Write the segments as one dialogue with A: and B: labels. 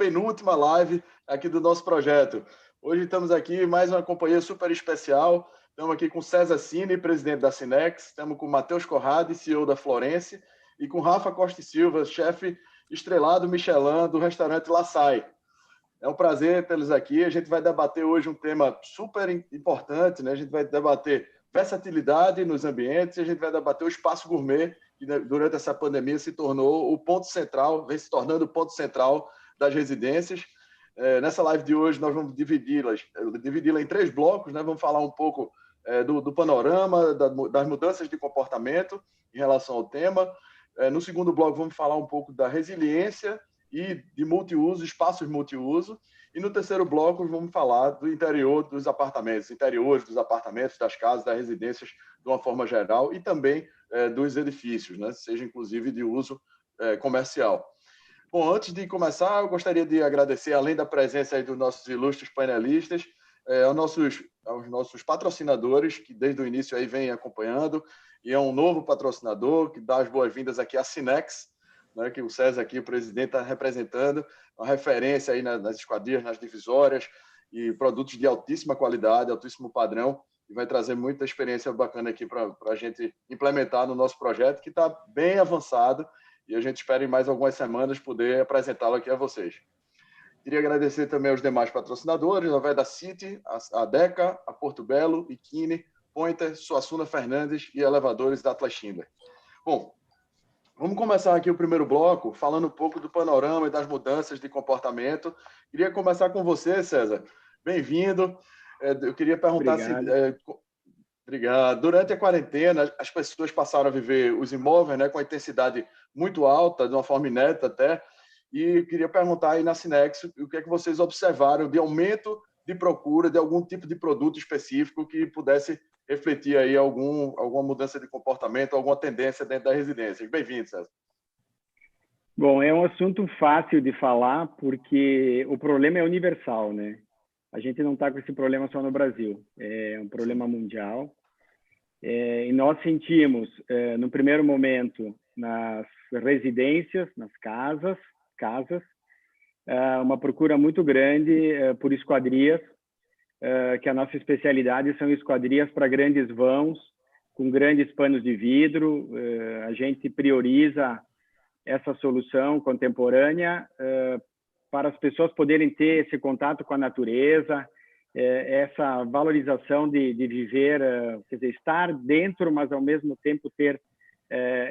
A: penúltima live aqui do nosso projeto. Hoje estamos aqui mais uma companhia super especial. Estamos aqui com César Cini, presidente da Cinex, estamos com Matheus Corradi, CEO da Florence, e com Rafa Costa e Silva, chefe estrelado Michelin do restaurante La Salle. É um prazer tê-los aqui. A gente vai debater hoje um tema super importante, né? A gente vai debater versatilidade nos ambientes e a gente vai debater o espaço gourmet, que durante essa pandemia se tornou o ponto central, vem se tornando o ponto central das residências. Nessa live de hoje, nós vamos dividi-la em 3 blocos, né? Vamos falar um pouco do panorama, das mudanças de comportamento em relação ao tema. No segundo bloco, vamos falar um pouco da resiliência e de multiuso, espaços multiuso. E no terceiro bloco, vamos falar do interior dos apartamentos, interiores dos apartamentos, das casas, das residências, de uma forma geral, e também dos edifícios, né? Seja inclusive de uso comercial. Bom, antes de começar, eu gostaria de agradecer, além da presença aí dos nossos ilustres painelistas, aos nossos patrocinadores, que desde o início aí vêm acompanhando, e é um novo patrocinador, que dá as boas-vindas aqui à Cinex, né, que o César aqui, o presidente, está representando, uma referência aí nas esquadrias, nas divisórias, e produtos de altíssima qualidade, altíssimo padrão, e vai trazer muita experiência bacana aqui para a gente implementar no nosso projeto, que está bem avançado, e a gente espera em mais algumas semanas poder apresentá-lo aqui a vocês. Queria agradecer também aos demais patrocinadores, a Veda City, a Deca, a Porto Belo, Ikine, Pointer, Suassuna Fernandes e Elevadores da Atlas Schindler. Bom, vamos começar aqui o primeiro bloco, falando um pouco do panorama e das mudanças de comportamento. Queria começar com você, César. Bem-vindo. Eu queria perguntar Obrigado. Durante a quarentena, as pessoas passaram a viver os imóveis, né, com a intensidade muito alta, de uma forma inédita até, e eu queria perguntar aí na Cinex o que é que vocês observaram de aumento de procura de algum tipo de produto específico que pudesse refletir aí alguma mudança de comportamento, alguma tendência dentro das residências. Bem-vindo, César.
B: Bom, é um assunto fácil de falar porque o problema é universal, né? A gente não está com esse problema só no Brasil, é um problema mundial. E nós sentimos, no primeiro momento, nas residências, nas casas, uma procura muito grande por esquadrias, que a nossa especialidade são esquadrias para grandes vãos, com grandes panos de vidro. A gente prioriza essa solução contemporânea para as pessoas poderem ter esse contato com a natureza, essa valorização de viver, quer dizer, estar dentro, mas ao mesmo tempo ter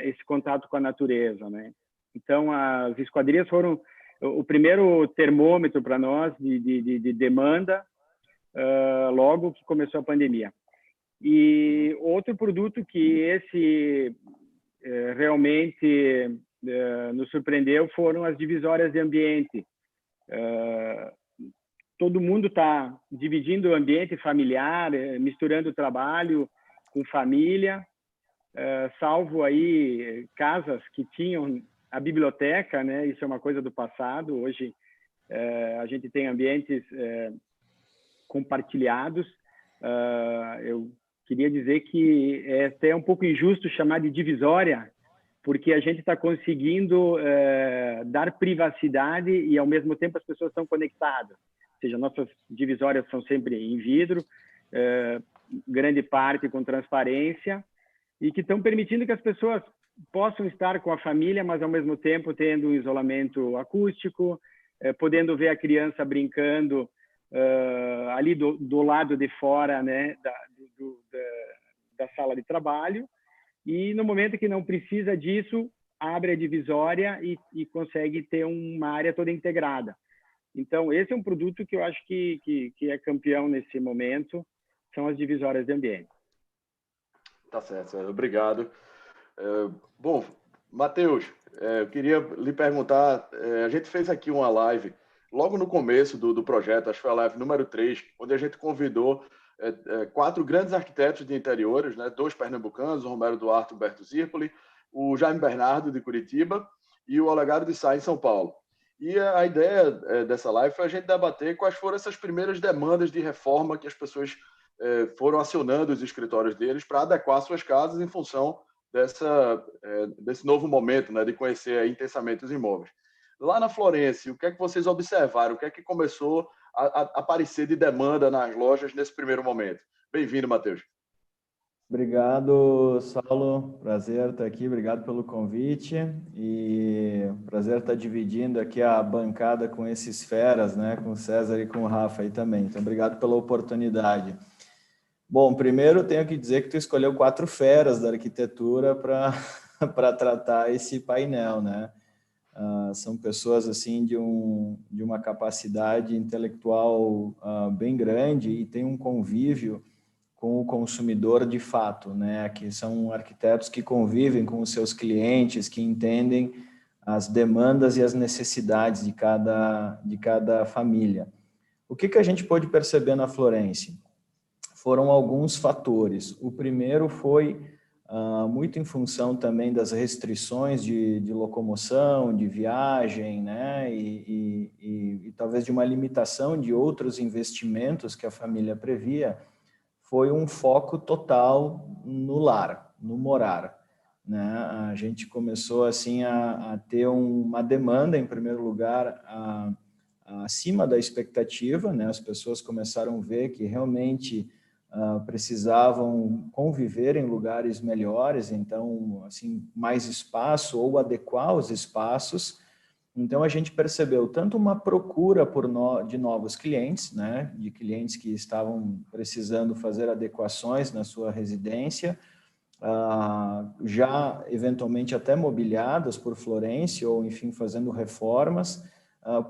B: esse contato com a natureza, né? Então, as esquadrias foram o primeiro termômetro para nós de demanda logo que começou a pandemia. E outro produto que esse realmente nos surpreendeu foram as divisórias de ambiente. Todo mundo está dividindo o ambiente familiar, misturando o trabalho com família, salvo aí casas que tinham a biblioteca, né? Isso é uma coisa do passado. Hoje a gente tem ambientes compartilhados. Eu queria dizer que é até um pouco injusto chamar de divisória, porque a gente está conseguindo dar privacidade e, ao mesmo tempo, as pessoas estão conectadas. Ou seja, nossas divisórias são sempre em vidro, grande parte com transparência, e que estão permitindo que as pessoas possam estar com a família, mas, ao mesmo tempo, tendo um isolamento acústico, podendo ver a criança brincando ali do lado de fora, né, da sala de trabalho. E no momento que não precisa disso, abre a divisória e consegue ter uma área toda integrada. Então, esse é um produto que eu acho que é campeão nesse momento, são as divisórias de ambiente.
A: Tá certo, César. Obrigado. Bom, Matheus, eu queria lhe perguntar, a gente fez aqui uma live logo no começo do projeto, acho que foi a live número 3, onde a gente convidou 4 grandes arquitetos de interiores, né? 2 pernambucanos, o Romero Duarte e o Humberto Zirpoli, o Jaime Bernardo, de Curitiba, e o Olegário de Sá, em São Paulo. E a ideia dessa live foi a gente debater quais foram essas primeiras demandas de reforma que as pessoas foram acionando os escritórios deles para adequar suas casas em função desse novo momento, né, de conhecer intensamente os imóveis. lá na Florence, o que é que vocês observaram? O que é que começou a aparecer de demanda nas lojas nesse primeiro momento? Bem-vindo, Matheus.
C: Obrigado, Saulo. Prazer estar aqui. Obrigado pelo convite e prazer estar dividindo aqui a bancada com esses feras, né? Com o César e com o Rafa aí também. Então, obrigado pela oportunidade. Bom, primeiro tenho que dizer que tu escolheu 4 feras da arquitetura para tratar esse painel, né? São pessoas assim de uma capacidade intelectual bem grande e tem um convívio com o consumidor de fato, né? Que são arquitetos que convivem com os seus clientes, que entendem as demandas e as necessidades de cada família. O que a gente pôde perceber na Florence? Foram alguns fatores. O primeiro foi muito em função também das restrições de locomoção, de viagem, né? E talvez de uma limitação de outros investimentos que a família previa, foi um foco total no lar, no morar, né? A gente começou assim a ter uma demanda, em primeiro lugar, acima da expectativa, né? As pessoas começaram a ver que realmente precisavam conviver em lugares melhores, então, assim, mais espaço ou adequar os espaços. Então, a gente percebeu tanto uma procura de novos clientes, né, de clientes que estavam precisando fazer adequações na sua residência, já eventualmente até mobiliadas por Florence, ou enfim, fazendo reformas,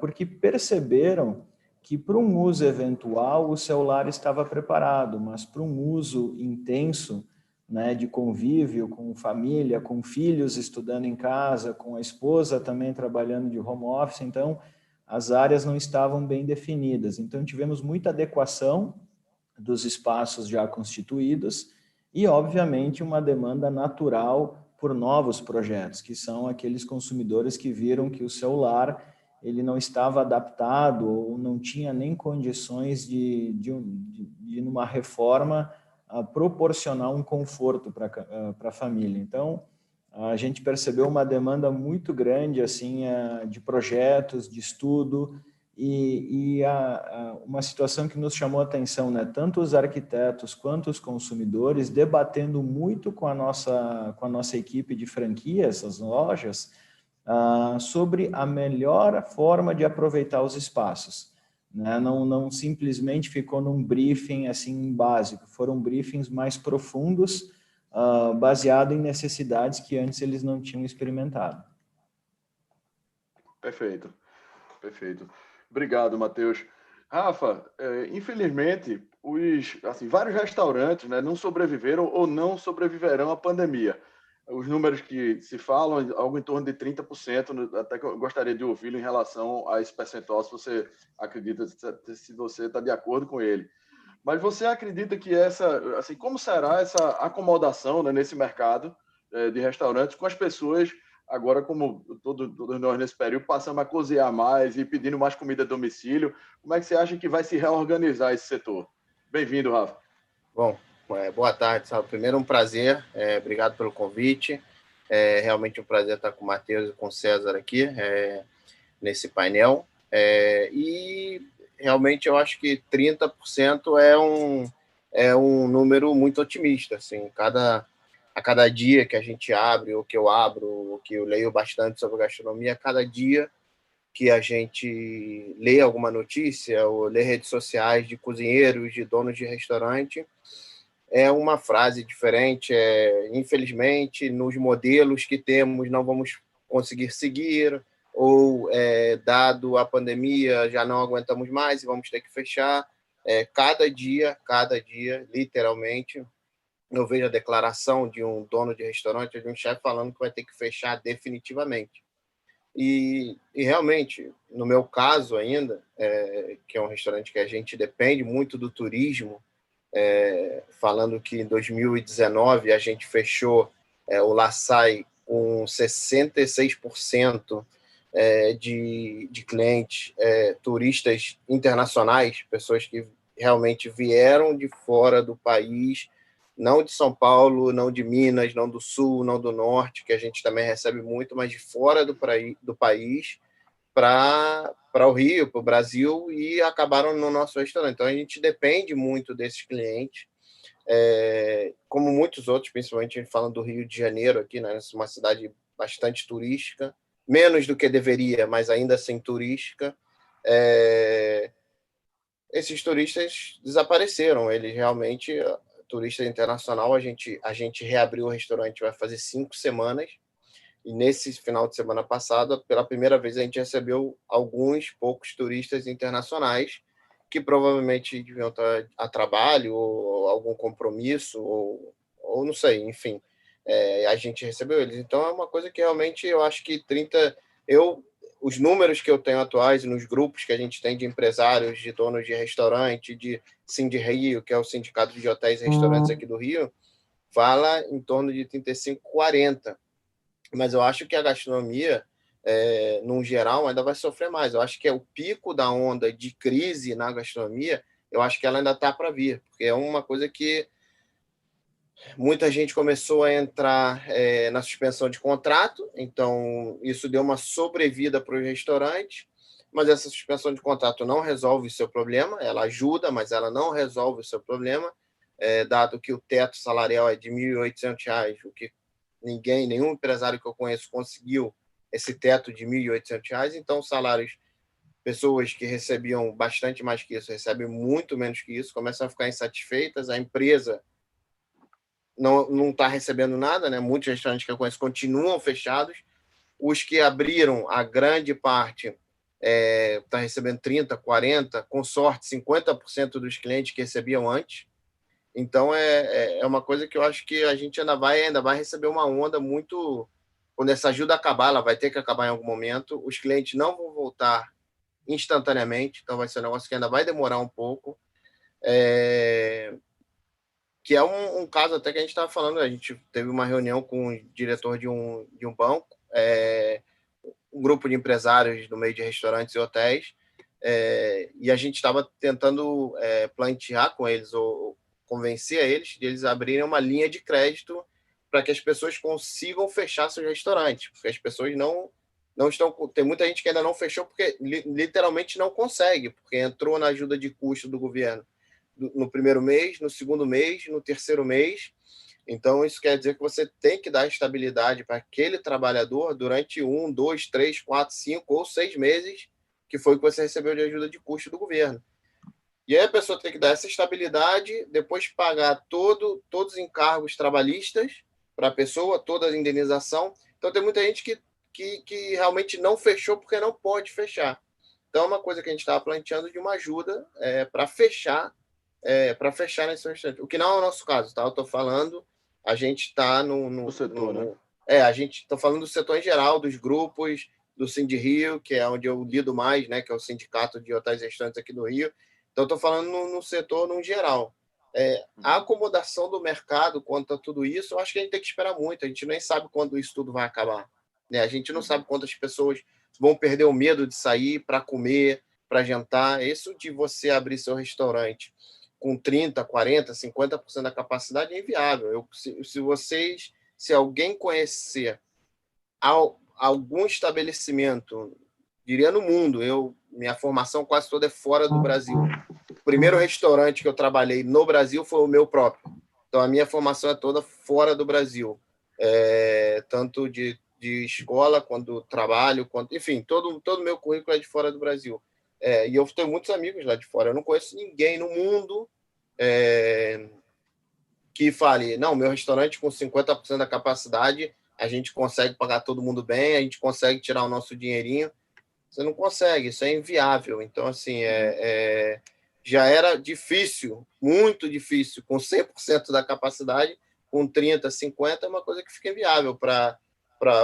C: porque perceberam que para um uso eventual o celular estava preparado, mas para um uso intenso, né, de convívio com família, com filhos estudando em casa, com a esposa também trabalhando de home office, então as áreas não estavam bem definidas. Então tivemos muita adequação dos espaços já constituídos e, obviamente, uma demanda natural por novos projetos, que são aqueles consumidores que viram que o celular ele não estava adaptado ou não tinha nem condições de numa reforma, proporcionar um conforto para a família. Então, a gente percebeu uma demanda muito grande assim, de projetos, de estudo, e uma situação que nos chamou a atenção, né? Tanto os arquitetos quanto os consumidores debatendo muito com a nossa equipe de franquias, as lojas, sobre a melhor forma de aproveitar os espaços, né? Não simplesmente ficou num briefing assim básico, foram briefings mais profundos, baseado em necessidades que antes eles não tinham experimentado.
A: Perfeito, perfeito. Obrigado, Matheus. Rafa, infelizmente, vários restaurantes, né, não sobreviveram ou não sobreviverão à pandemia. Os números que se falam, algo em torno de 30%, até que eu gostaria de ouvi-lo em relação a esse percentual, se você acredita, se você está de acordo com ele. Mas você acredita que como será essa acomodação, né, nesse mercado de restaurantes com as pessoas agora, como todos nós nesse período, passamos a cozinhar mais e pedindo mais comida a domicílio? Como é que você acha que vai se reorganizar esse setor? Bem-vindo, Rafa.
D: Bom, boa tarde, Saulo. Primeiro, um prazer. Obrigado pelo convite. É realmente um prazer estar com o Matheus e com o César aqui nesse painel. E realmente eu acho que 30% é um número muito otimista. Assim, a cada dia que a gente abre, ou que eu abro, ou que eu leio bastante sobre gastronomia, a cada dia que a gente lê alguma notícia ou lê redes sociais de cozinheiros, de donos de restaurante, é uma frase diferente. Infelizmente, nos modelos que temos, não vamos conseguir seguir, ou dado a pandemia, já não aguentamos mais e vamos ter que fechar. Cada dia, literalmente, eu vejo a declaração de um dono de restaurante, de um chefe falando que vai ter que fechar definitivamente. E realmente, no meu caso ainda, que é um restaurante que a gente depende muito do turismo, falando que em 2019 a gente fechou o Laçai com 66% de clientes turistas internacionais, pessoas que realmente vieram de fora do país, não de São Paulo, não de Minas, não do Sul, não do Norte, que a gente também recebe muito, mas de fora do país, para o Rio, para o Brasil, e acabaram no nosso restaurante. Então, a gente depende muito desses clientes, como muitos outros, principalmente falando do Rio de Janeiro, aqui, né, uma cidade bastante turística, menos do que deveria, mas ainda assim turística. Esses turistas desapareceram, eles realmente, turista internacional, a gente reabriu o restaurante, vai fazer 5 semanas, e nesse final de semana passado, pela primeira vez, a gente recebeu alguns poucos turistas internacionais que provavelmente deviam estar a trabalho ou algum compromisso, ou não sei, enfim, a gente recebeu eles. Então, é uma coisa que realmente eu acho que os números que eu tenho atuais nos grupos que a gente tem de empresários, de donos de restaurante, de Sindirio, que é o Sindicato de Hotéis e Restaurantes aqui do Rio, fala em torno de 35, 40. Mas eu acho que a gastronomia, no geral, ainda vai sofrer mais. Eu acho que é o pico da onda de crise na gastronomia, eu acho que ela ainda está para vir, porque é uma coisa que muita gente começou a entrar na suspensão de contrato, então isso deu uma sobrevida para os restaurantes, mas essa suspensão de contrato não resolve o seu problema, ela ajuda, mas ela não resolve o seu problema, dado que o teto salarial é de R$ 1.800, o que nenhum empresário que eu conheço conseguiu esse teto de R$ 1.800, então salários, pessoas que recebiam bastante mais que isso, recebem muito menos que isso, começam a ficar insatisfeitas, a empresa não está recebendo nada, né? Muitos restaurantes que eu conheço continuam fechados, os que abriram, a grande parte está recebendo 30%, 40%, com sorte 50% dos clientes que recebiam antes. Então, é uma coisa que eu acho que a gente ainda vai receber uma onda muito... Quando essa ajuda acabar, ela vai ter que acabar em algum momento, os clientes não vão voltar instantaneamente, então vai ser um negócio que ainda vai demorar um pouco, que é um caso até que a gente estava falando, a gente teve uma reunião com o diretor de um banco, um grupo de empresários no meio de restaurantes e hotéis, e a gente estava tentando plantear com eles, ou convencer eles de eles abrirem uma linha de crédito para que as pessoas consigam fechar seus restaurantes, porque as pessoas não estão... Tem muita gente que ainda não fechou porque literalmente não consegue, porque entrou na ajuda de custo do governo no primeiro mês, no segundo mês, no terceiro mês. Então, isso quer dizer que você tem que dar estabilidade para aquele trabalhador durante 1, 2, 3, 4, 5 ou 6 meses, que foi o que você recebeu de ajuda de custo do governo. E aí a pessoa tem que dar essa estabilidade, depois pagar todos os encargos trabalhistas para a pessoa, toda a indenização. Então, tem muita gente que realmente não fechou porque não pode fechar. Então, é uma coisa que a gente estava planteando de uma ajuda para fechar nesse restaurante. O que não é o nosso caso, tá? Eu estou falando, a gente está no
A: setor, né?
D: A gente está falando do setor em geral, dos grupos, do Sindirio, que é onde eu lido mais, né? Que é o Sindicato de Hotéis e Restaurantes aqui do Rio. Então, estou falando no setor no geral. A acomodação do mercado quanto a tudo isso, eu acho que a gente tem que esperar muito. A gente nem sabe quando isso tudo vai acabar, né? A gente não sabe quantas pessoas vão perder o medo de sair para comer, para jantar. Isso de você abrir seu restaurante com 30%, 40%, 50% da capacidade é inviável. Se alguém conhecer algum estabelecimento, diria no mundo, minha formação quase toda é fora do Brasil. O primeiro restaurante que eu trabalhei no Brasil foi o meu próprio. Então, a minha formação é toda fora do Brasil. Tanto de escola, quanto trabalho, enfim, todo o meu currículo é de fora do Brasil. E eu tenho muitos amigos lá de fora. Eu não conheço ninguém no mundo que fale, não, meu restaurante com 50% da capacidade, a gente consegue pagar todo mundo bem, a gente consegue tirar o nosso dinheirinho. Você não consegue, isso é inviável. Então, assim, já era difícil, muito difícil, com 100% da capacidade, com 30%, 50%, é uma coisa que fica inviável para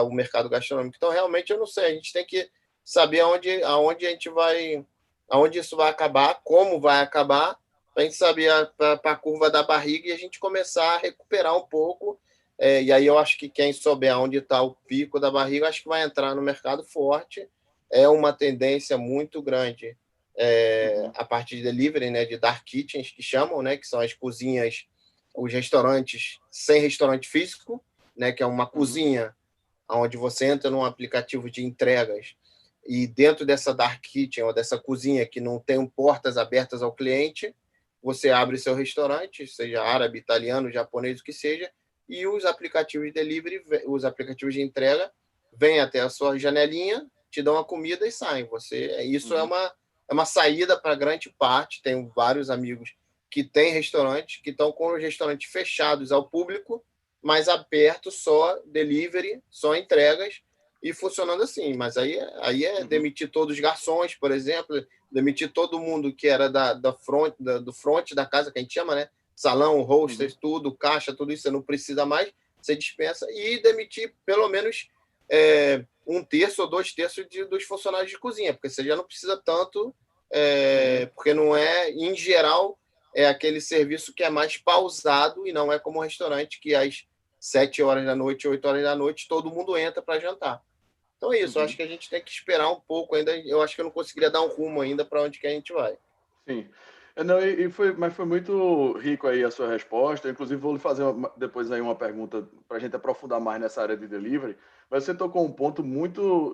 D: o mercado gastronômico. Então, realmente, eu não sei, a gente tem que saber aonde a gente vai, aonde isso vai acabar, como vai acabar, para a gente saber para a curva da barriga e a gente começar a recuperar um pouco. E aí eu acho que quem souber onde está o pico da barriga, acho que vai entrar no mercado forte. É uma tendência muito grande a parte de delivery, né, de dark kitchens, que chamam, né, que são as cozinhas, os restaurantes sem restaurante físico, né, que é uma cozinha onde você entra num aplicativo de entregas e dentro dessa dark kitchen ou dessa cozinha que não tem portas abertas ao cliente, você abre seu restaurante, seja árabe, italiano, japonês, o que seja, e os aplicativos de delivery, os aplicativos de entrega, vêm até a sua janelinha, te dão a comida e saem. Isso é uma saída para grande parte. Tenho vários amigos que têm restaurantes, que estão com os restaurantes fechados ao público, mas abertos só delivery, só entregas, e funcionando assim. Mas aí é demitir todos os garçons, por exemplo, demitir todo mundo que era do front da casa, que a gente chama, né? Salão, hostess, tudo, caixa, tudo isso, você não precisa mais, você dispensa, e demitir pelo menos 1/3 ou 2/3 dos funcionários de cozinha, porque você já não precisa tanto, porque não é, em geral, é aquele serviço que é mais pausado e não é como um restaurante que às 7 horas da noite, 8 horas da noite, todo mundo entra para jantar. Então é isso, eu acho que a gente tem que esperar um pouco ainda, eu acho que eu não conseguiria dar um rumo ainda para onde que a gente vai.
A: Sim. Não, mas foi muito rico aí a sua resposta. Inclusive, vou lhe fazer depois aí uma pergunta para a gente aprofundar mais nessa área de delivery. Mas você tocou um ponto muito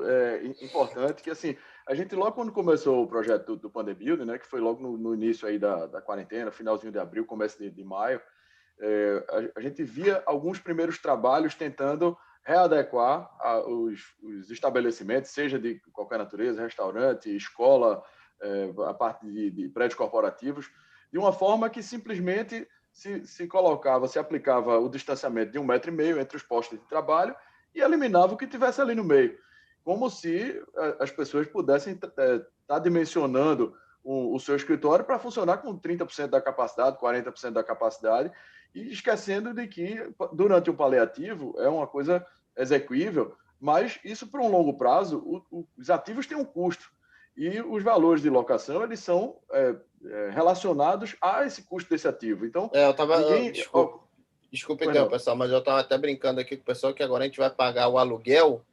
A: importante, que assim, a gente logo quando começou o projeto do Pandebuild, né, que foi logo no início aí da quarentena, finalzinho de abril, começo de maio, a gente via alguns primeiros trabalhos tentando readequar os estabelecimentos, seja de qualquer natureza, restaurante, escola, a parte de prédios corporativos, de uma forma que simplesmente se aplicava o distanciamento de 1,5 metro entre os postos de trabalho e eliminava o que tivesse ali no meio, como se as pessoas pudessem estar dimensionando o seu escritório para funcionar com 30% da capacidade, 40% da capacidade, e esquecendo de que durante o paliativo é uma coisa execuível, mas isso para um longo prazo, os ativos têm um custo. E os valores de locação, eles são relacionados a esse custo desse ativo. Então,
D: Desculpa então, pessoal, mas eu estava até brincando aqui com o pessoal que agora a gente vai pagar o aluguel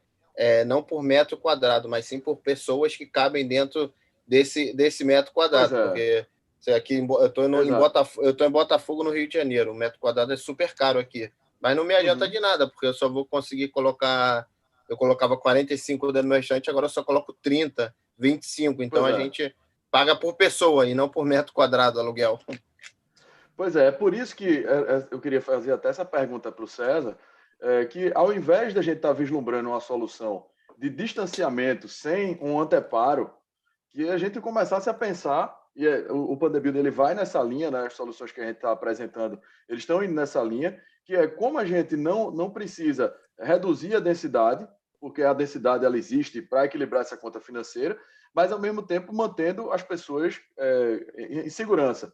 D: não por metro quadrado, mas sim por pessoas que cabem dentro desse metro quadrado. Porque aqui eu estou em Botafogo, no Rio de Janeiro. O metro quadrado é super caro aqui. Mas não me adianta de nada, porque eu só vou conseguir colocar... Eu colocava 45 dentro do meu restaurante, agora eu só coloco 30, 25. Então a gente paga por pessoa e não por metro quadrado aluguel.
A: Pois é por isso que eu queria fazer até essa pergunta para o César, que ao invés da gente estar vislumbrando uma solução de distanciamento sem um anteparo, que a gente começasse a pensar, e o Pandebuild ele vai nessa linha, né, as soluções que a gente está apresentando, eles estão indo nessa linha, que é como a gente não precisa reduzir a densidade, porque a densidade ela existe para equilibrar essa conta financeira, mas ao mesmo tempo mantendo as pessoas em segurança.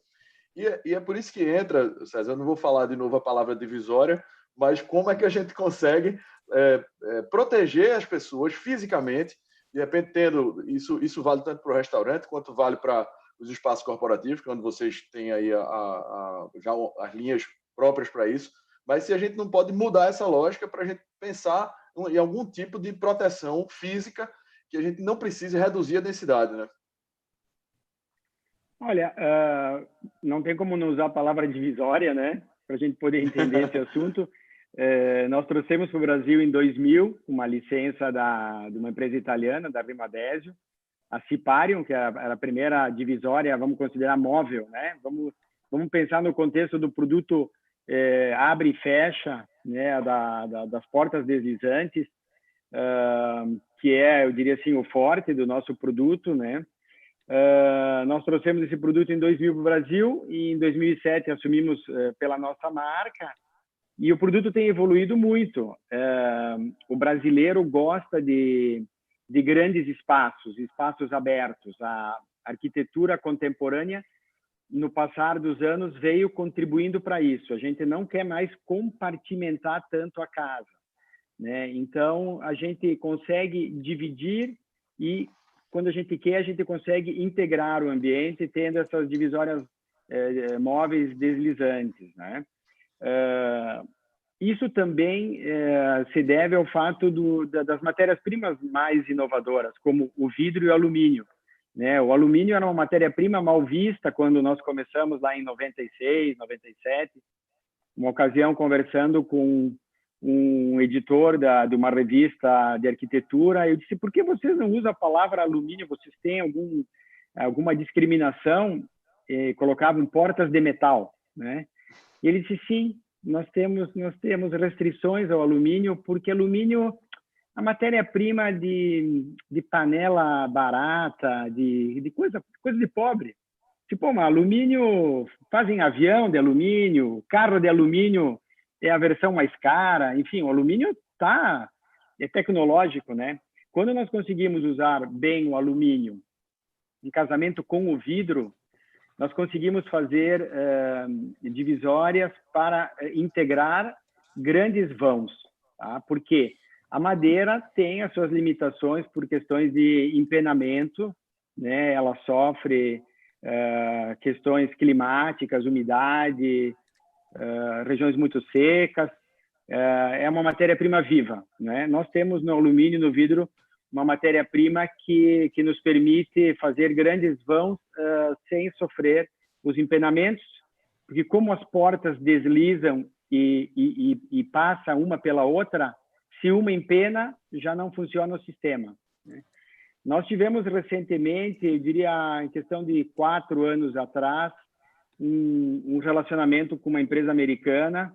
A: E é por isso que entra, César, eu não vou falar de novo a palavra divisória, mas como é que a gente consegue proteger as pessoas fisicamente, de repente tendo, isso vale tanto para o restaurante quanto vale para os espaços corporativos, quando vocês têm aí já as linhas próprias para isso, mas se a gente não pode mudar essa lógica para a gente pensar em algum tipo de proteção física que a gente não precise reduzir a densidade, né?
B: Olha, não tem como não usar a palavra divisória, né? Para a gente poder entender esse assunto. Nós trouxemos para o Brasil em 2000 uma licença de uma empresa italiana, da Rimadesio, a Ciparium, que era a primeira divisória, vamos considerar móvel, né? Vamos pensar no contexto do produto abre e fecha, né? Das portas deslizantes, que eu diria assim, o forte do nosso produto, né? Nós trouxemos esse produto em 2000 para o Brasil e em 2007 assumimos pela nossa marca, e o produto tem evoluído muito. O brasileiro gosta de grandes espaços abertos. A arquitetura contemporânea, no passar dos anos, veio contribuindo para isso. A gente não quer mais compartimentar tanto a casa, né? Então, a gente consegue dividir e, quando a gente quer, a gente consegue integrar o ambiente, tendo essas divisórias móveis deslizantes, né? Isso também se deve ao fato das matérias-primas mais inovadoras, como o vidro e o alumínio, né? O alumínio era uma matéria-prima mal vista quando nós começamos lá em 96, 97. Uma ocasião, conversando com um editor de uma revista de arquitetura. Eu disse, por que vocês não usam a palavra alumínio? Vocês têm alguma discriminação? E colocavam portas de metal, né? E ele disse, sim, nós temos restrições ao alumínio, porque alumínio, a matéria-prima de panela barata, de coisa de pobre. Tipo, alumínio, fazem avião de alumínio, carro de alumínio é a versão mais cara, enfim, o alumínio é tecnológico, né? Quando nós conseguimos usar bem o alumínio em casamento com o vidro, nós conseguimos fazer divisórias para integrar grandes vãos, tá? Porque a madeira tem as suas limitações por questões de empenamento, né? Ela sofre questões climáticas, umidade, regiões muito secas, é uma matéria-prima viva, né? Nós temos no alumínio, no vidro, uma matéria-prima que nos permite fazer grandes vãos sem sofrer os empenamentos, porque como as portas deslizam e passam uma pela outra, se uma empena, já não funciona o sistema, né? Nós tivemos recentemente, eu diria em questão de 4 anos atrás, um relacionamento com uma empresa americana,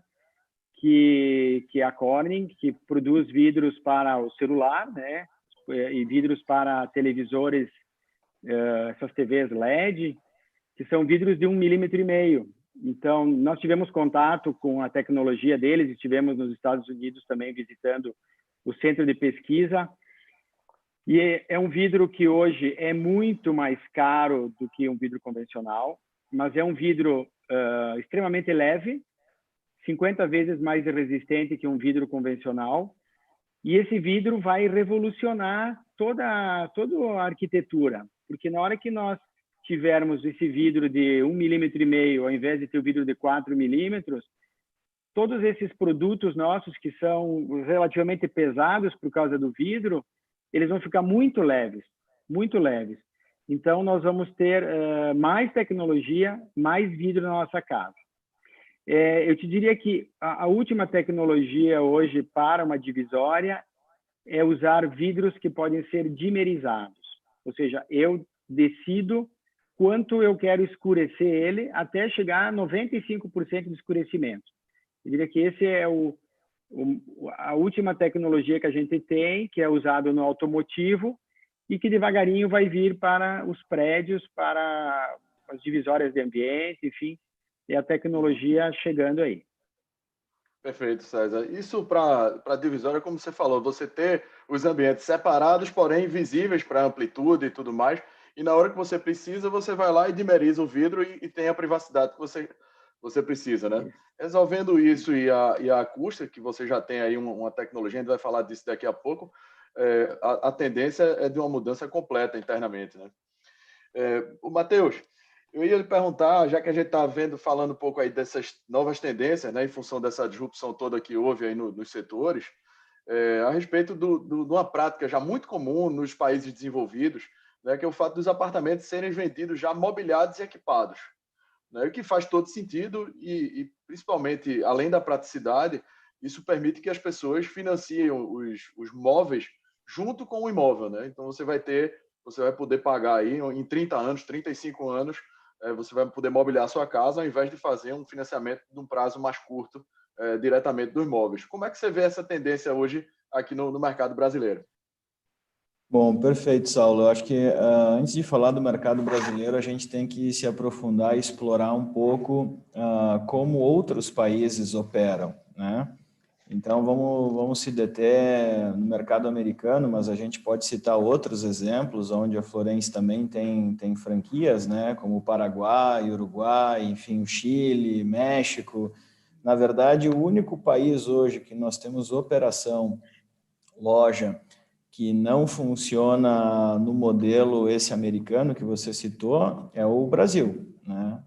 B: que é a Corning, que produz vidros para o celular, né? E vidros para televisores, essas TVs LED, que são vidros de 1,5 milímetro. Então, nós tivemos contato com a tecnologia deles, estivemos nos Estados Unidos também visitando o centro de pesquisa, e é um vidro que hoje é muito mais caro do que um vidro convencional, mas é um vidro extremamente leve, 50 vezes mais resistente que um vidro convencional, e esse vidro vai revolucionar toda a arquitetura, porque na hora que nós tivermos esse vidro de 1,5 milímetro, ao invés de ter o vidro de 4 milímetros, todos esses produtos nossos que são relativamente pesados por causa do vidro, eles vão ficar muito leves, muito leves. Então, nós vamos ter mais tecnologia, mais vidro na nossa casa. Eu te diria que a última tecnologia hoje para uma divisória é usar vidros que podem ser dimerizados. Ou seja, eu decido quanto eu quero escurecer ele até chegar a 95% de escurecimento. Eu diria que esse é a última tecnologia que a gente tem, que é usado no automotivo e que devagarinho vai vir para os prédios, para as divisórias de ambiente, enfim, é a tecnologia chegando aí.
A: Perfeito, César. Isso para a divisória, como você falou, você ter os ambientes separados, porém visíveis para amplitude e tudo mais, e na hora que você precisa, você vai lá e dimeriza o vidro e tem a privacidade que você precisa, né? Resolvendo isso e a acústica, que você já tem aí uma tecnologia, a gente vai falar disso daqui a pouco, a tendência é de uma mudança completa internamente, né? O Matheus, eu ia lhe perguntar, já que a gente está falando um pouco aí dessas novas tendências, né, em função dessa disrupção toda que houve aí nos setores, a respeito de uma prática já muito comum nos países desenvolvidos, né, que é o fato dos apartamentos serem vendidos já mobiliados e equipados, né, o que faz todo sentido e, principalmente, além da praticidade, isso permite que as pessoas financiem os móveis junto com o imóvel, né? Então, você vai poder pagar aí em 30 anos, 35 anos, você vai poder mobiliar a sua casa ao invés de fazer um financiamento de um prazo mais curto diretamente dos imóveis. Como é que você vê essa tendência hoje aqui no mercado brasileiro?
C: Bom, perfeito, Saulo. Eu acho que antes de falar do mercado brasileiro, a gente tem que se aprofundar e explorar um pouco como outros países operam, né? Então, vamos se deter no mercado americano, mas a gente pode citar outros exemplos, onde a Florence também tem franquias, né? Como o Paraguai, Uruguai, enfim, o Chile, México. Na verdade, o único país hoje que nós temos operação, loja, que não funciona no modelo esse americano que você citou, é o Brasil, né?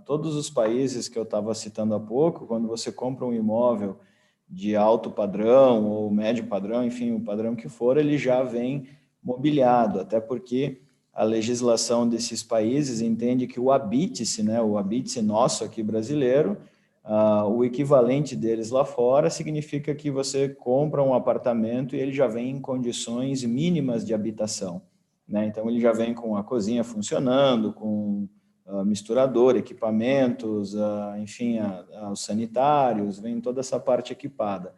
C: Todos os países que eu estava citando há pouco, quando você compra um imóvel de alto padrão ou médio padrão, enfim, o padrão que for, ele já vem mobiliado, até porque a legislação desses países entende que o habite-se, né, o habite-se nosso aqui brasileiro, o equivalente deles lá fora significa que você compra um apartamento e ele já vem em condições mínimas de habitação, né? Então, ele já vem com a cozinha funcionando, com misturador, equipamentos, enfim, os sanitários, vem toda essa parte equipada.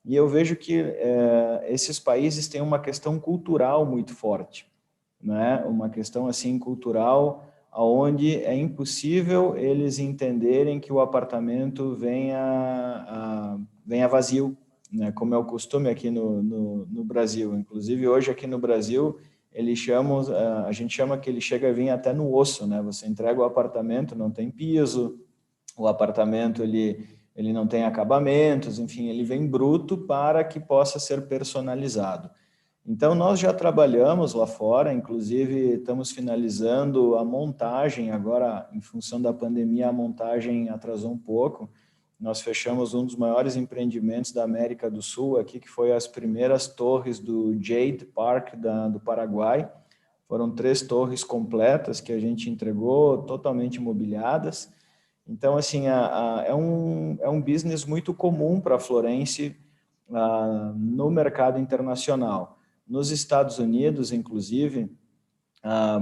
C: E eu vejo que esses países têm uma questão cultural muito forte, né? Uma questão assim cultural, onde é impossível eles entenderem que o apartamento venha vazio, né? Como é o costume aqui no Brasil. Inclusive, hoje aqui no Brasil, a gente chama que ele chega a vir até no osso, né? Você entrega o apartamento, não tem piso, o apartamento ele não tem acabamentos, enfim, ele vem bruto para que possa ser personalizado. Então, nós já trabalhamos lá fora, inclusive estamos finalizando a montagem, agora, em função da pandemia, a montagem atrasou um pouco. Nós fechamos um dos maiores empreendimentos da América do Sul aqui, que foi as primeiras torres do Jade Park do Paraguai. Foram 3 torres completas que a gente entregou, totalmente mobiliadas. Então, assim, é um business muito comum para a Florence no mercado internacional. Nos Estados Unidos, inclusive,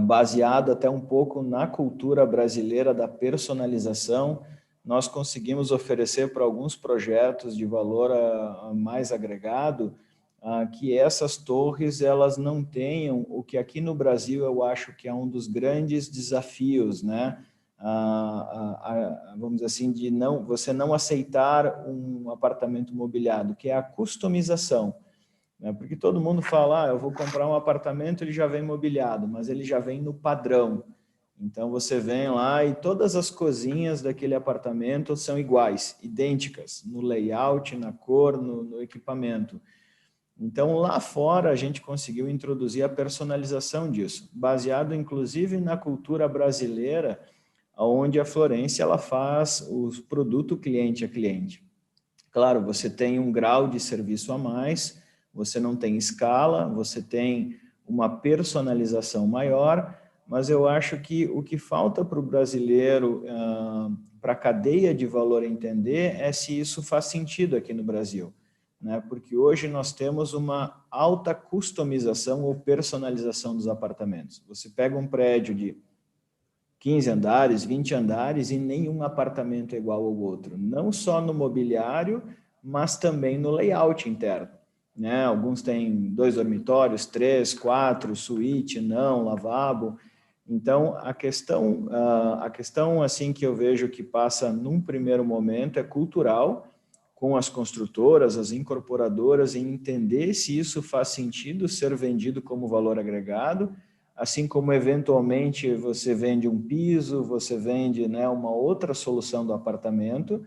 C: baseado até um pouco na cultura brasileira da personalização, nós conseguimos oferecer para alguns projetos de valor mais agregado que essas torres elas não tenham o que aqui no Brasil eu acho que é um dos grandes desafios, né? Vamos dizer assim, de você não aceitar um apartamento mobiliado, que é a customização, né? Porque todo mundo fala, eu vou comprar um apartamento, ele já vem mobiliado, mas ele já vem no padrão. Então, você vem lá e todas as cozinhas daquele apartamento são iguais, idênticas, no layout, na cor, no equipamento. Então, lá fora, a gente conseguiu introduzir a personalização disso, baseado, inclusive, na cultura brasileira, onde a Florence ela faz o produto cliente a cliente. Claro, você tem um grau de serviço a mais, você não tem escala, você tem uma personalização maior, mas eu acho que o que falta para o brasileiro, para a cadeia de valor entender, é se isso faz sentido aqui no Brasil, né? Porque hoje nós temos uma alta customização ou personalização dos apartamentos. Você pega um prédio de 15 andares, 20 andares e nenhum apartamento é igual ao outro. Não só no mobiliário, mas também no layout interno, né? Alguns têm 2 dormitórios, 3, 4, suíte, não, lavabo. Então, a questão assim que eu vejo que passa num primeiro momento é cultural, com as construtoras, as incorporadoras, em entender se isso faz sentido ser vendido como valor agregado, assim como, eventualmente, você vende um piso, você vende, né, uma outra solução do apartamento,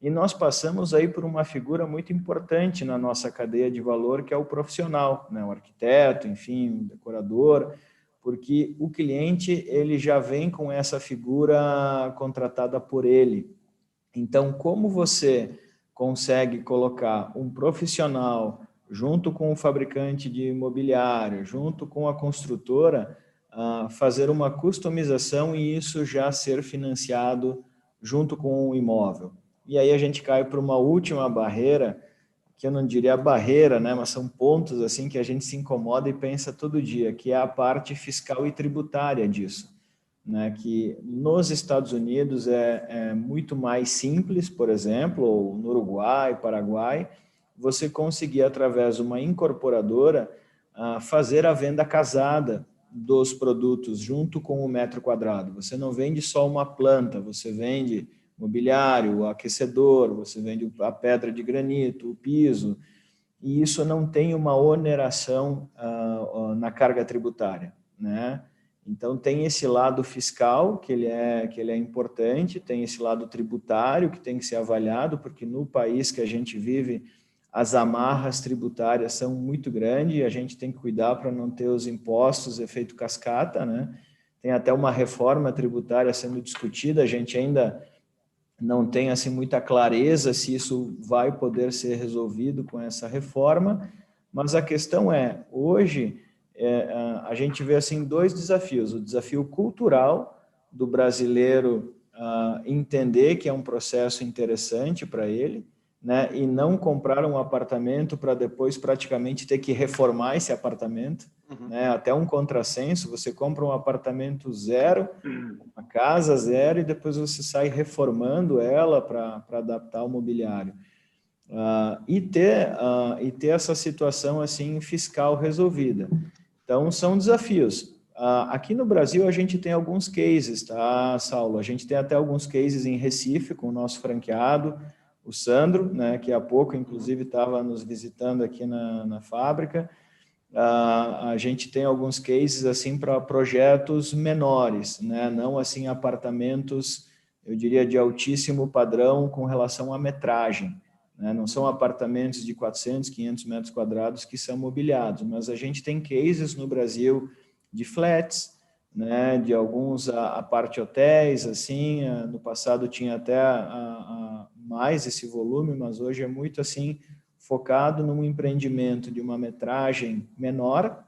C: e nós passamos aí por uma figura muito importante na nossa cadeia de valor, que é o profissional, né, o arquiteto, enfim, o decorador, porque o cliente ele já vem com essa figura contratada por ele. Então, como você consegue colocar um profissional junto com o fabricante de imobiliário, junto com a construtora, fazer uma customização e isso já ser financiado junto com o imóvel. E aí a gente cai para uma última barreira, que eu não diria barreira, né, mas são pontos assim que a gente se incomoda e pensa todo dia, que é a parte fiscal e tributária disso, né, que nos Estados Unidos é muito mais simples, por exemplo, ou no Uruguai, Paraguai, você conseguir, através de uma incorporadora, fazer a venda casada dos produtos junto com o metro quadrado. Você não vende só uma planta, você vende mobiliário, o aquecedor, você vende a pedra de granito, o piso, e isso não tem uma oneração na carga tributária, né? Então, tem esse lado fiscal, que ele é importante, tem esse lado tributário, que tem que ser avaliado, porque no país que a gente vive, as amarras tributárias são muito grandes, e a gente tem que cuidar para não ter os impostos efeito cascata, né? Tem até uma reforma tributária sendo discutida, a gente ainda não tem assim muita clareza se isso vai poder ser resolvido com essa reforma, mas a questão é, hoje, a gente vê assim 2 desafios, o desafio cultural do brasileiro entender que é um processo interessante para ele, né, e não comprar um apartamento para depois praticamente ter que reformar esse apartamento, né, até um contrassenso. Você compra um apartamento zero, uma casa zero, e depois você sai reformando ela para adaptar ao mobiliário. E ter essa situação assim fiscal resolvida. Então, são desafios. Aqui no Brasil, a gente tem alguns cases, tá, Saulo? A gente tem até alguns cases em Recife, com o nosso franqueado, o Sandro, né, que há pouco, inclusive, estava nos visitando aqui na fábrica. A gente tem alguns cases assim para projetos menores, né? Não assim apartamentos, eu diria, de altíssimo padrão com relação à metragem, né? Não são apartamentos de 400, 500 metros quadrados que são mobiliados, mas a gente tem cases no Brasil de flats, né? De alguns a parte hotéis, assim. No passado tinha até mais esse volume, mas hoje é muito assim focado num empreendimento de uma metragem menor,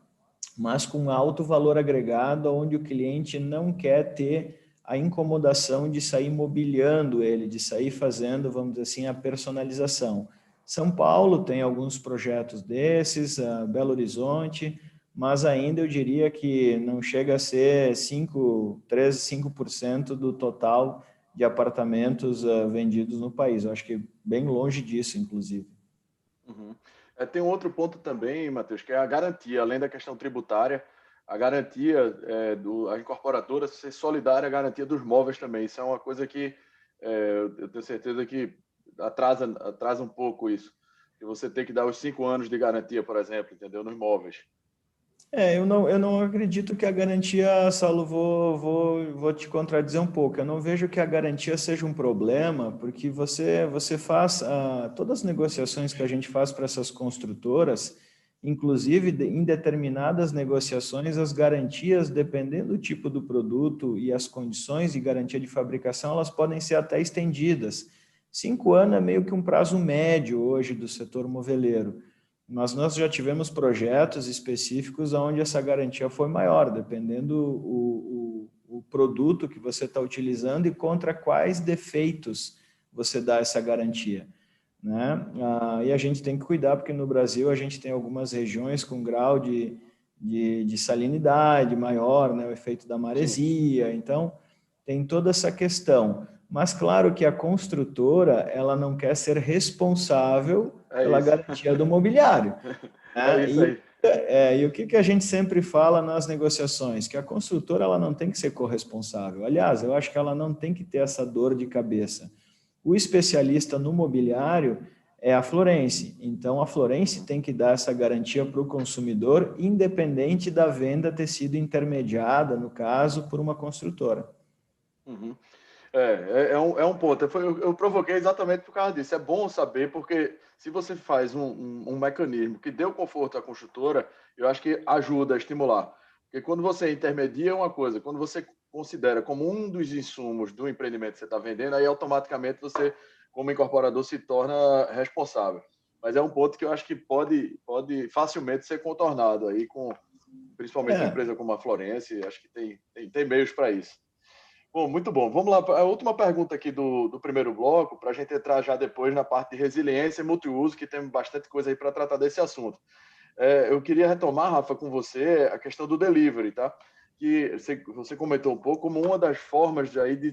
C: mas com alto valor agregado, onde o cliente não quer ter a incomodação de sair mobiliando ele, de sair fazendo, vamos dizer assim, a personalização. São Paulo tem alguns projetos desses, Belo Horizonte, mas ainda eu diria que não chega a ser 5% do total de apartamentos vendidos no país. Eu acho que bem longe disso, inclusive.
A: Tem um outro ponto também, Matheus, que é a garantia, além da questão tributária, a garantia a incorporadora ser solidária à garantia dos móveis também. Isso é uma coisa que eu tenho certeza que atrasa um pouco isso. Que você tem que dar os 5 anos de garantia, por exemplo, entendeu? Nos móveis.
C: Eu não acredito que a garantia, Saulo, vou te contradizer um pouco. Eu não vejo que a garantia seja um problema, porque você faz todas as negociações que a gente faz para essas construtoras, inclusive em determinadas negociações, as garantias, dependendo do tipo do produto e as condições de garantia de fabricação, elas podem ser até estendidas. 5 anos é meio que um prazo médio hoje do setor moveleiro. Mas nós já tivemos projetos específicos onde essa garantia foi maior, dependendo o produto que você está utilizando e contra quais defeitos você dá essa garantia, né? E a gente tem que cuidar, porque no Brasil a gente tem algumas regiões com grau de salinidade maior, né? O efeito da maresia, então tem toda essa questão. Mas claro que a construtora, ela não quer ser responsável pela garantia do mobiliário. Né?
A: É isso aí.
C: E o que a gente sempre fala nas negociações? Que a construtora, ela não tem que ser corresponsável. Aliás, eu acho que ela não tem que ter essa dor de cabeça. O especialista no mobiliário é a Florence. Então, a Florence tem que dar essa garantia para o consumidor, independente da venda ter sido intermediada, no caso, por uma construtora.
A: É um ponto. Eu provoquei exatamente por causa disso. É bom saber, porque se você faz um mecanismo que dê o conforto à construtora, eu acho que ajuda a estimular. Porque quando você intermedia uma coisa, quando você considera como um dos insumos do empreendimento que você está vendendo, aí automaticamente você, como incorporador, se torna responsável. Mas é um ponto que eu acho que pode facilmente ser contornado aí, principalmente uma empresa como a Florence. Acho que tem meios para isso. Bom, muito bom. Vamos lá, a última pergunta aqui do primeiro bloco, para a gente entrar já depois na parte de resiliência e multiuso, que tem bastante coisa aí para tratar desse assunto. Eu queria retomar, Rafa, com você a questão do delivery, tá? Que você comentou um pouco como uma das formas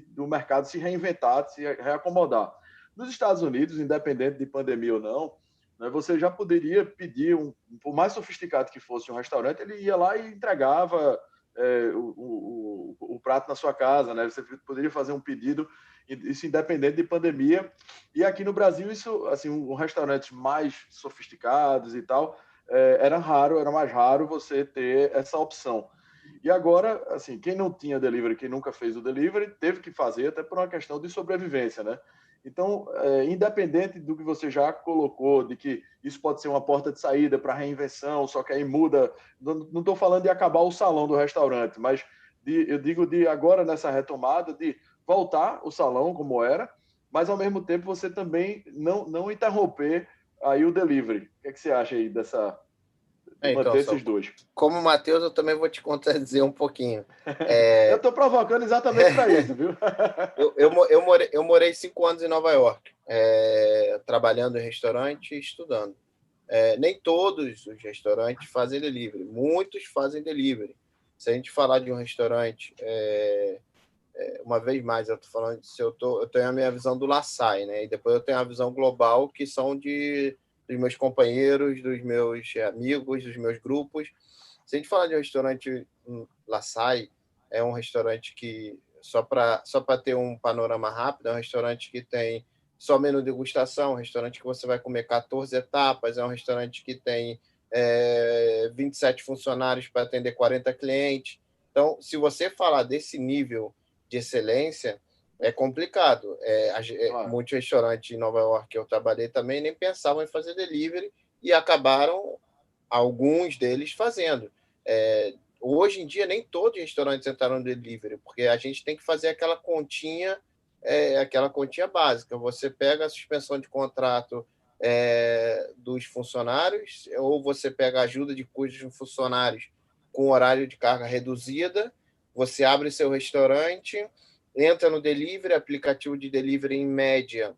A: do mercado se reinventar, se reacomodar. Nos Estados Unidos, independente de pandemia ou não, né, você já poderia pedir, por mais sofisticado que fosse um restaurante, ele ia lá e entregava o prato na sua casa, né? Você poderia fazer um pedido, isso independente de pandemia. E aqui no Brasil, isso, assim, restaurantes mais sofisticados e tal, era mais raro você ter essa opção. E agora, assim, quem não tinha delivery, quem nunca fez o delivery, teve que fazer até por uma questão de sobrevivência, né? Então, independente do que você já colocou, de que isso pode ser uma porta de saída para reinvenção, só que aí muda. Não estou falando de acabar o salão do restaurante, mas eu digo de agora, nessa retomada, de voltar o salão como era, mas ao mesmo tempo você também não interromper aí o delivery. O que é que você acha aí dessa E manter esses dois.
D: Como Matheus, eu também vou te contradizer um pouquinho.
A: Eu estou provocando exatamente para isso, viu?
D: Eu morei 5 anos em Nova York, trabalhando em restaurante e estudando. Nem todos os restaurantes fazem delivery, muitos fazem delivery. Se a gente falar de um restaurante, uma vez mais, eu estou falando de eu tenho a minha visão do Laçai, né? E depois eu tenho a visão global, que são dos meus companheiros, dos meus amigos, dos meus grupos. Se a gente falar de um restaurante Laçai, é um restaurante que, só para ter um panorama rápido, é um restaurante que tem só menu degustação, um restaurante que você vai comer 14 etapas, é um restaurante que tem 27 funcionários para atender 40 clientes. Então, se você falar desse nível de excelência, é complicado. Claro. Muitos restaurantes em Nova York que eu trabalhei também nem pensavam em fazer delivery e acabaram, alguns deles, fazendo. Hoje em dia, nem todos os restaurantes entraram no delivery, porque a gente tem que fazer aquela continha básica. Você pega a suspensão de contrato dos funcionários, ou você pega a ajuda de custos de funcionários com horário de carga reduzida, você abre seu restaurante, entra no delivery, aplicativo de delivery, em média,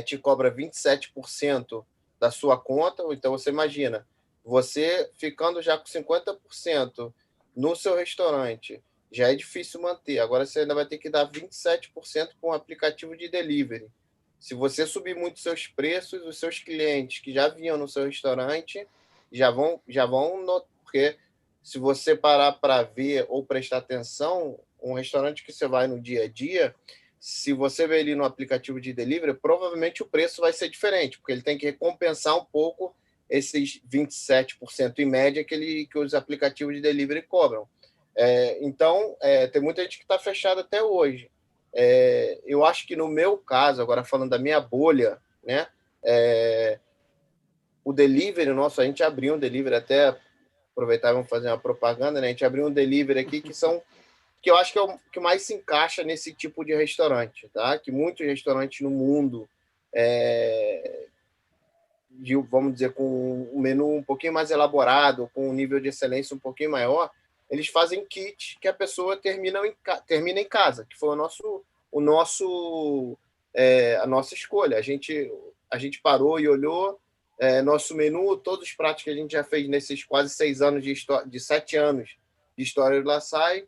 D: te cobra 27% da sua conta. Então, você imagina, você ficando já com 50% no seu restaurante, já é difícil manter. Agora, você ainda vai ter que dar 27% com o aplicativo de delivery. Se você subir muito seus preços, os seus clientes que já vinham no seu restaurante já vão porque se você parar para ver ou prestar atenção, um restaurante que você vai no dia a dia, se você ver ele no aplicativo de delivery, provavelmente o preço vai ser diferente, porque ele tem que recompensar um pouco esses 27% em média que os aplicativos de delivery cobram. Então, tem muita gente que está fechada até hoje. Eu acho que no meu caso, agora falando da minha bolha, né, o delivery nosso, a gente abriu um delivery, até aproveitar e vamos fazer uma propaganda, né? A gente abriu um delivery aqui que eu acho que é o que mais se encaixa nesse tipo de restaurante, tá? Que muitos restaurantes no mundo, vamos dizer, com um menu um pouquinho mais elaborado, com um nível de excelência um pouquinho maior, eles fazem kit que a pessoa termina em casa, que foi a nossa escolha. A gente parou e olhou nosso menu, todos os pratos que a gente já fez nesses quase 6 anos de 7 anos de história do Laçai,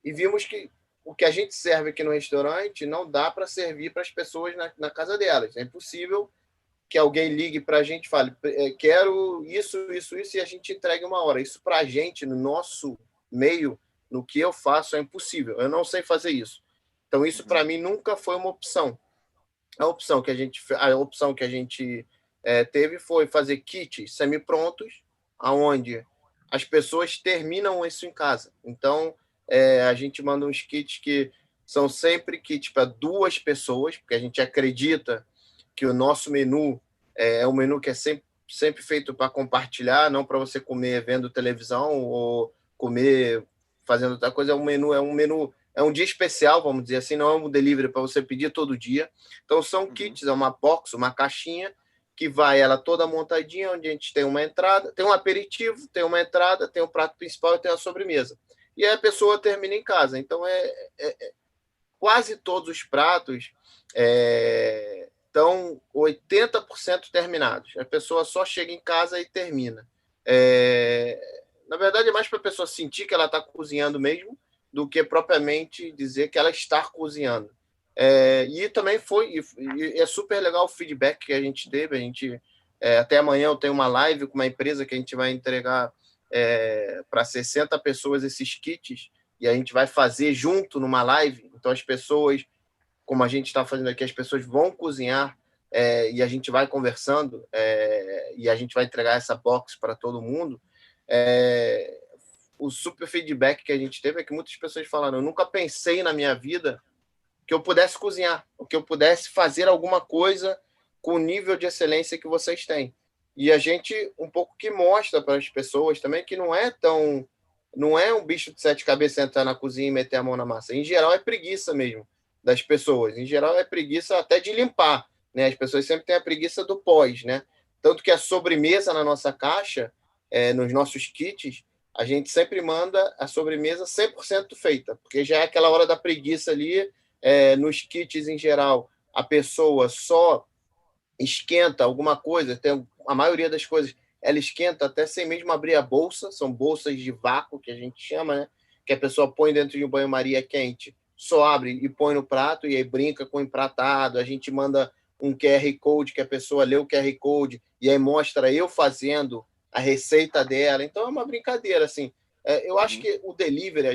D: e vimos que o que a gente serve aqui no restaurante não dá para servir para as pessoas na casa delas. É impossível que alguém ligue para a gente e fale, quero isso, e a gente entregue uma hora. Isso para a gente, no nosso meio, no que eu faço, é impossível. Eu não sei fazer isso. Então, isso para mim nunca foi uma opção. A opção que a gente teve foi fazer kits semi-prontos, onde as pessoas terminam isso em casa. Então, a gente manda uns kits que são sempre kits para 2 pessoas, porque a gente acredita que o nosso menu é um menu que é sempre feito para compartilhar, não para você comer vendo televisão ou comer fazendo outra coisa. É um dia especial, vamos dizer assim, não é um delivery para você pedir todo dia. Então, são kits, é uma box, uma caixinha, que vai ela toda montadinha, onde a gente tem uma entrada, tem um aperitivo, tem uma entrada, tem o prato principal e tem a sobremesa. E aí a pessoa termina em casa. Então, quase todos os pratos estão 80% terminados. A pessoa só chega em casa e termina. Na verdade, é mais para a pessoa sentir que ela está cozinhando mesmo, do que propriamente dizer que ela está cozinhando. E também é super legal o feedback que a gente teve. Até amanhã eu tenho uma live com uma empresa que a gente vai entregar para 60 pessoas esses kits, e a gente vai fazer junto numa live. Então, as pessoas, como a gente está fazendo aqui, as pessoas vão cozinhar e a gente vai conversando e a gente vai entregar essa box para todo mundo. O super feedback que a gente teve é que muitas pessoas falaram: eu nunca pensei na minha vida que eu pudesse cozinhar, ou que eu pudesse fazer alguma coisa com o nível de excelência que vocês têm. E a gente um pouco que mostra para as pessoas também que não é um bicho de 7 cabeças entrar na cozinha e meter a mão na massa. Em geral, é preguiça mesmo das pessoas. Em geral, é preguiça até de limpar, né? As pessoas sempre têm a preguiça do pós, né? Tanto que a sobremesa na nossa caixa nos nossos kits, a gente sempre manda a sobremesa 100% feita, porque já é aquela hora da preguiça ali. Nos kits, em geral, a pessoa só esquenta alguma coisa, a maioria das coisas, ela esquenta até sem mesmo abrir a bolsa, são bolsas de vácuo, que a gente chama, né? Que a pessoa põe dentro de um banho-maria quente, só abre e põe no prato, e aí brinca com o empratado, a gente manda um QR Code, que a pessoa lê o QR Code, e aí mostra eu fazendo a receita dela. Então é uma brincadeira, assim. Eu acho que o delivery,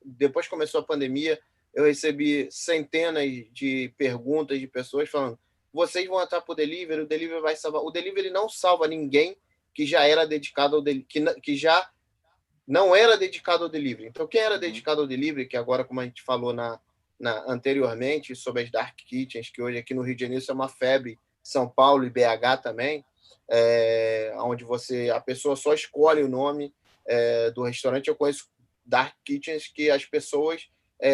D: depois que começou a pandemia, eu recebi centenas de perguntas de pessoas falando: vocês vão entrar para o delivery vai salvar. O delivery não salva ninguém que já era dedicado ao que já não era dedicado ao delivery. Então, quem era dedicado ao delivery, que agora, como a gente falou anteriormente, sobre as Dark Kitchens, que hoje aqui no Rio de Janeiro isso é uma febre, São Paulo e BH também, onde a pessoa só escolhe o nome do restaurante. Eu conheço Dark Kitchens que as pessoas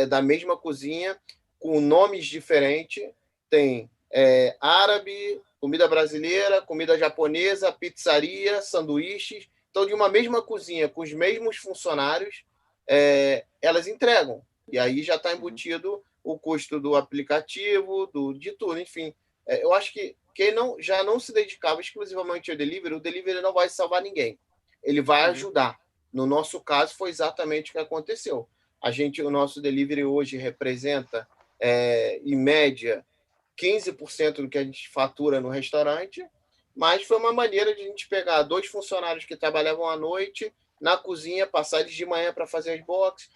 D: da mesma cozinha, com nomes diferentes, tem árabe, comida brasileira, comida japonesa, pizzaria, sanduíches. Então, de uma mesma cozinha, com os mesmos funcionários, elas entregam. E aí já está embutido o custo do aplicativo, de tudo, enfim. Eu acho que quem já não se dedicava exclusivamente ao delivery, o delivery não vai salvar ninguém. Ele vai ajudar. No nosso caso, foi exatamente o que aconteceu. O nosso delivery hoje representa, em média, 15% do que a gente fatura no restaurante, mas foi uma maneira de a gente pegar 2 funcionários que trabalhavam à noite na cozinha, passar eles de manhã para fazer as boxes,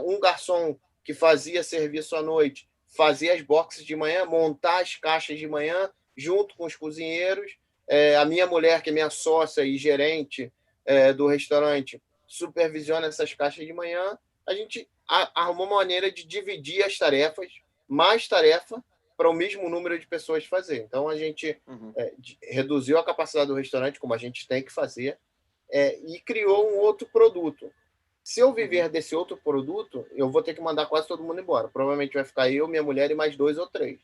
D: um garçom que fazia serviço à noite, fazia as boxes de manhã, montar as caixas de manhã, junto com os cozinheiros, a minha mulher, que é minha sócia e gerente do restaurante, supervisiona essas caixas de manhã. A gente arrumou uma maneira de dividir as tarefas, mais tarefa, para o mesmo número de pessoas fazer. Então, a gente reduziu a capacidade do restaurante, como a gente tem que fazer, e criou um outro produto. Se eu viver desse outro produto, eu vou ter que mandar quase todo mundo embora. Provavelmente vai ficar eu, minha mulher e mais 2 ou 3.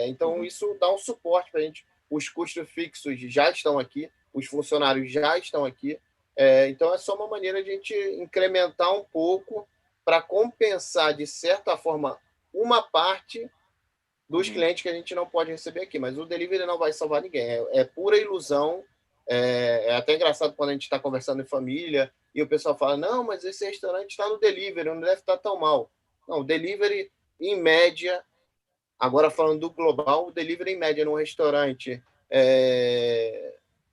D: Então, isso dá um suporte para a gente. Os custos fixos já estão aqui, os funcionários já estão aqui. Então, é só uma maneira de a gente incrementar um pouco para compensar, de certa forma, uma parte dos clientes que a gente não pode receber aqui. Mas o delivery não vai salvar ninguém. É pura ilusão. É até engraçado quando a gente está conversando em família e o pessoal fala: não, mas esse restaurante está no delivery, não deve estar tão mal. Não, o delivery, em média, agora falando do global, o delivery, em média, num restaurante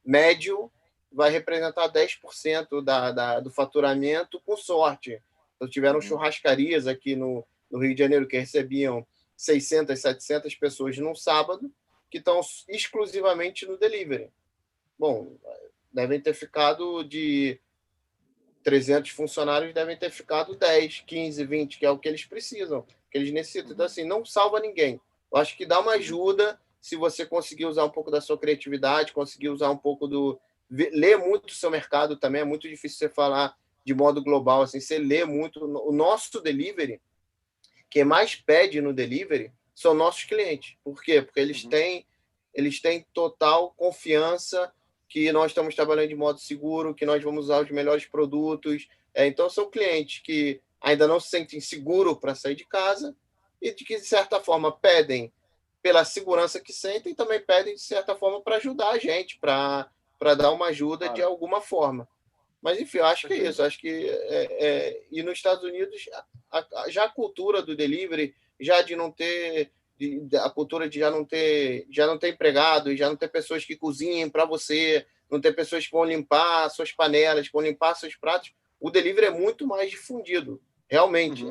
D: médio, vai representar 10% do faturamento, com sorte. Então, tiveram churrascarias aqui no Rio de Janeiro que recebiam 600, 700 pessoas num sábado, que estão exclusivamente no delivery. Bom, devem ter ficado de 300 funcionários, devem ter ficado 10, 15, 20, que é o que eles precisam, que eles necessitam. Então, assim, não salva ninguém. Eu acho que dá uma ajuda se você conseguir usar um pouco da sua criatividade, conseguir usar um pouco ler muito o seu mercado também. É muito difícil você falar de modo global, assim, você lê muito. O nosso delivery, quem mais pede no delivery são nossos clientes. Por quê? Porque eles têm total confiança que nós estamos trabalhando de modo seguro, que nós vamos usar os melhores produtos. Então, são clientes que ainda não se sentem seguros para sair de casa e de que, de certa forma, pedem pela segurança que sentem e também pedem, de certa forma, para ajudar a gente, para dar uma ajuda de alguma forma. Mas, enfim, eu acho que é isso. Acho que e nos Estados Unidos, já a cultura do delivery, já de não ter... a cultura de já não ter empregado, já não ter pessoas que cozinhem para você, não ter pessoas que vão limpar suas panelas, que vão limpar seus pratos. O delivery é muito mais difundido, realmente.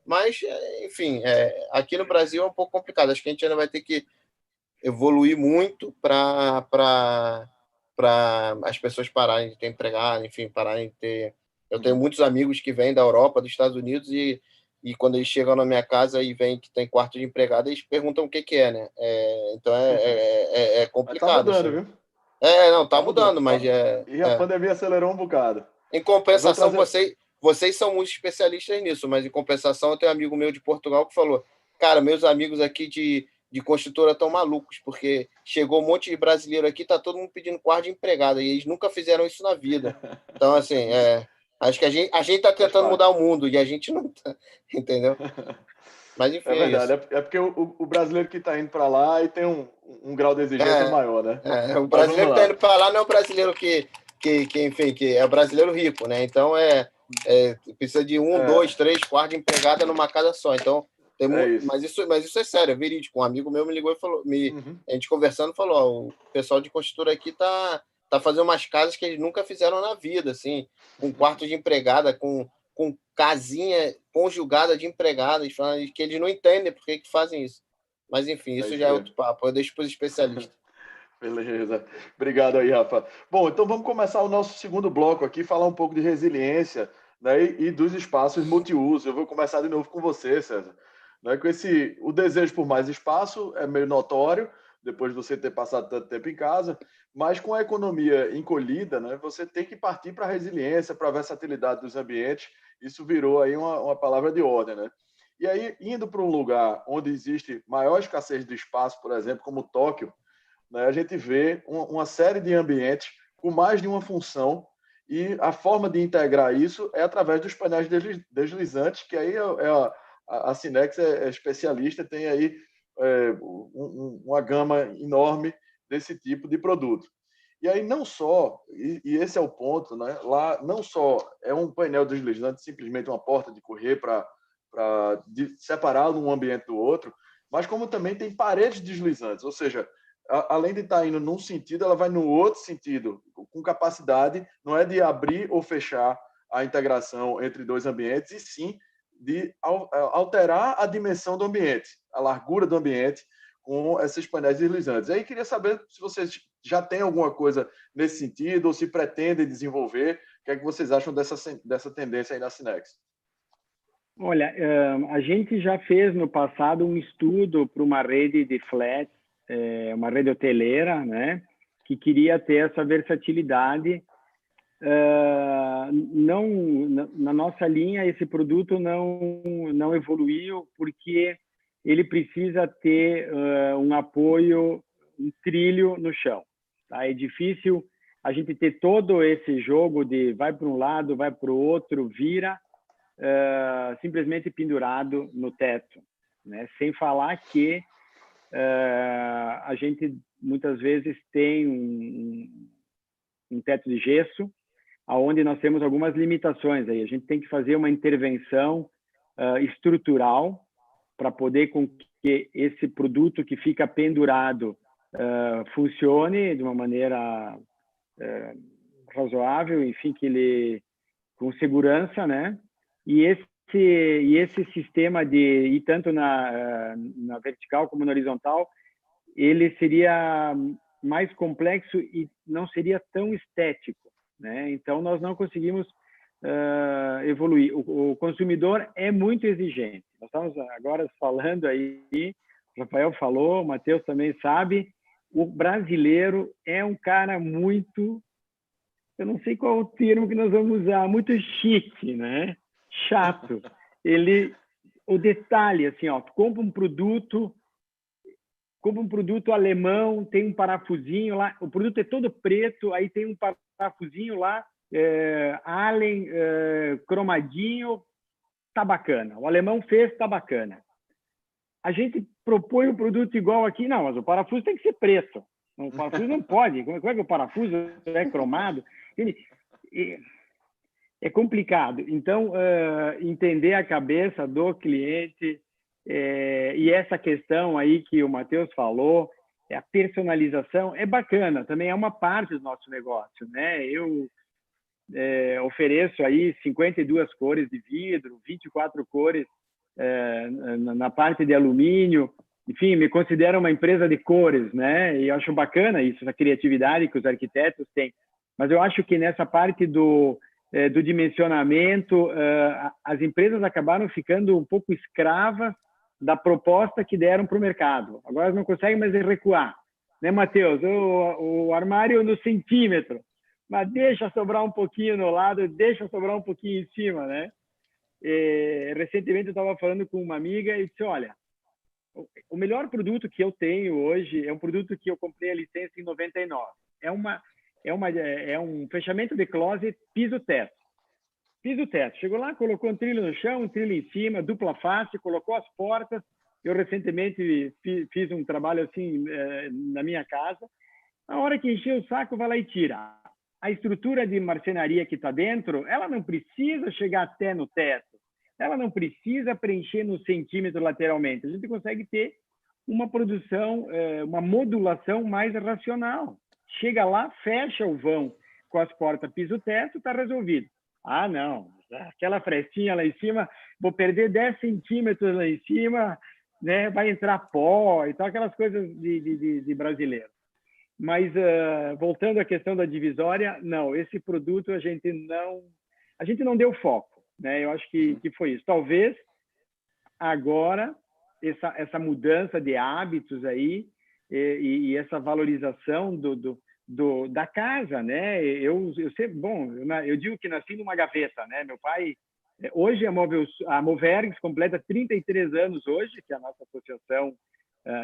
D: Mas, enfim, aqui no Brasil é um pouco complicado. Acho que a gente ainda vai ter que evoluir muito para as pessoas pararem de ter empregado, enfim, pararem de ter... Eu tenho muitos amigos que vêm da Europa, dos Estados Unidos, e quando eles chegam na minha casa e veem que tem quarto de empregado, eles perguntam o que é, né? Então é complicado.
A: Mas tá mudando,
D: assim.
A: Viu?
D: Não, tá mudando, mas
A: E a pandemia acelerou um bocado.
D: Em compensação, vocês são muito especialistas nisso, mas em compensação, eu tenho um amigo meu de Portugal que falou: cara, meus amigos aqui de de construtora estão malucos, porque chegou um monte de brasileiro aqui, tá todo mundo pedindo quarto de empregada, e eles nunca fizeram isso na vida. Então, assim, acho que a gente tá tentando mudar o mundo, e a gente não tá, entendeu? Mas, enfim,
A: é verdade,
D: isso.
A: é porque o brasileiro que está indo para lá e tem um grau de exigência maior, né?
D: O brasileiro que está indo para lá não é o brasileiro enfim, que é o brasileiro rico, né? Então, precisa de 1, 2, 3 quartos de empregada numa casa só. Então,
A: isso.
D: Mas isso é sério, é verídico. Um amigo meu me ligou e falou, a gente conversando, falou, ó, o pessoal de construtora aqui tá fazendo umas casas que eles nunca fizeram na vida, assim, com quarto de empregada, com casinha conjugada de empregada, que eles não entendem por que fazem isso. Mas, enfim, isso já é outro papo, eu deixo para os especialistas.
A: Beleza. Obrigado aí, Rafa. Bom, então vamos começar o nosso segundo bloco aqui, falar um pouco de resiliência, né, e dos espaços multiuso. Eu vou começar de novo com você, César. Né, o desejo por mais espaço é meio notório, depois de você ter passado tanto tempo em casa, mas com a economia encolhida, né, você tem que partir para a resiliência, para a versatilidade dos ambientes. Isso virou aí uma palavra de ordem, né? E aí, indo para um lugar onde existe maior escassez de espaço, por exemplo, como Tóquio, né, a gente vê uma série de ambientes com mais de uma função, e a forma de integrar isso é através dos painéis deslizantes, que aí a Sinex é especialista, tem aí uma gama enorme desse tipo de produto. E aí não só, e esse é o ponto, né, lá não só é um painel deslizante, simplesmente uma porta de correr para separá-lo um ambiente do outro, mas como também tem paredes deslizantes, ou seja, além de estar indo num sentido, ela vai no outro sentido, com capacidade, não é de abrir ou fechar a integração entre dois ambientes, e sim de alterar a dimensão do ambiente, a largura do ambiente, com esses painéis deslizantes. Aí queria saber se vocês já têm alguma coisa nesse sentido, ou se pretendem desenvolver. O que é que vocês acham dessa tendência aí na Sinex?
B: Olha, a gente já fez no passado um estudo para uma rede de flats, uma rede hoteleira, né, que queria ter essa versatilidade. Não, na nossa linha, esse produto não evoluiu porque ele precisa ter um apoio, um trilho no chão. Tá? É difícil a gente ter todo esse jogo de vai para um lado, vai para o outro, vira, simplesmente pendurado no teto, né? Sem falar que a gente muitas vezes tem um teto de gesso, aonde nós temos algumas limitações aí. A gente tem que fazer uma intervenção estrutural para poder com que esse produto que fica pendurado funcione de uma maneira razoável, enfim, que ele com segurança, né? E esse sistema de ir tanto na vertical como na horizontal, ele seria mais complexo e não seria tão estético, né? Então, nós não conseguimos evoluir. O consumidor é muito exigente. Nós estamos agora falando aí, o Rafael falou, o Matheus também sabe, o brasileiro é um cara muito, eu não sei qual é o termo que nós vamos usar, muito chique, né? Chato. O detalhe, assim, ó, tu compra um produto alemão, tem um parafusinho lá, o produto é todo preto, aí tem um parafusinho lá, Allen, cromadinho, tá bacana. O alemão fez, tá bacana. A gente propõe um produto igual aqui, não, mas o parafuso tem que ser preto. O parafuso não pode. Como é que o parafuso é cromado? É complicado. Então, entender a cabeça do cliente e essa questão aí que o Matheus falou, a personalização, é bacana. Também é uma parte do nosso negócio, né? Eu ofereço aí 52 cores de vidro, 24 cores na parte de alumínio. Enfim, me considero uma empresa de cores, né? E eu acho bacana isso, essa criatividade que os arquitetos têm. Mas eu acho que nessa parte do dimensionamento, as empresas acabaram ficando um pouco escravas da proposta que deram para o mercado. Agora elas não conseguem mais recuar. Né, Matheus? O armário no centímetro. Mas deixa sobrar um pouquinho no lado, deixa sobrar um pouquinho em cima, né? Recentemente eu estava falando com uma amiga e disse, olha, o melhor produto que eu tenho hoje é um produto que eu comprei a licença em 99. É um fechamento de closet piso-teto. Piso-teto. Chegou lá, colocou um trilho no chão, um trilho em cima, dupla face, colocou as portas. Eu recentemente fiz um trabalho assim na minha casa. Na hora que encheu o saco, vai lá e tira. A estrutura de marcenaria que está dentro, ela não precisa chegar até no teto. Ela não precisa preencher no centímetro lateralmente. A gente consegue ter uma produção, uma modulação mais racional. Chega lá, fecha o vão com as portas piso-teto, está resolvido. Ah, não, aquela frestinha lá em cima, vou perder 10 centímetros lá em cima, né? Vai entrar pó e tal, aquelas coisas de brasileiro. Mas, voltando à questão da divisória, não, esse produto a gente não deu foco, né? Eu acho que foi isso. Talvez agora essa mudança de hábitos aí e essa valorização da casa, né? Eu sempre, eu digo que nasci numa gaveta, né? Meu pai, hoje a Movergs completa 33 anos hoje, que é a nossa associação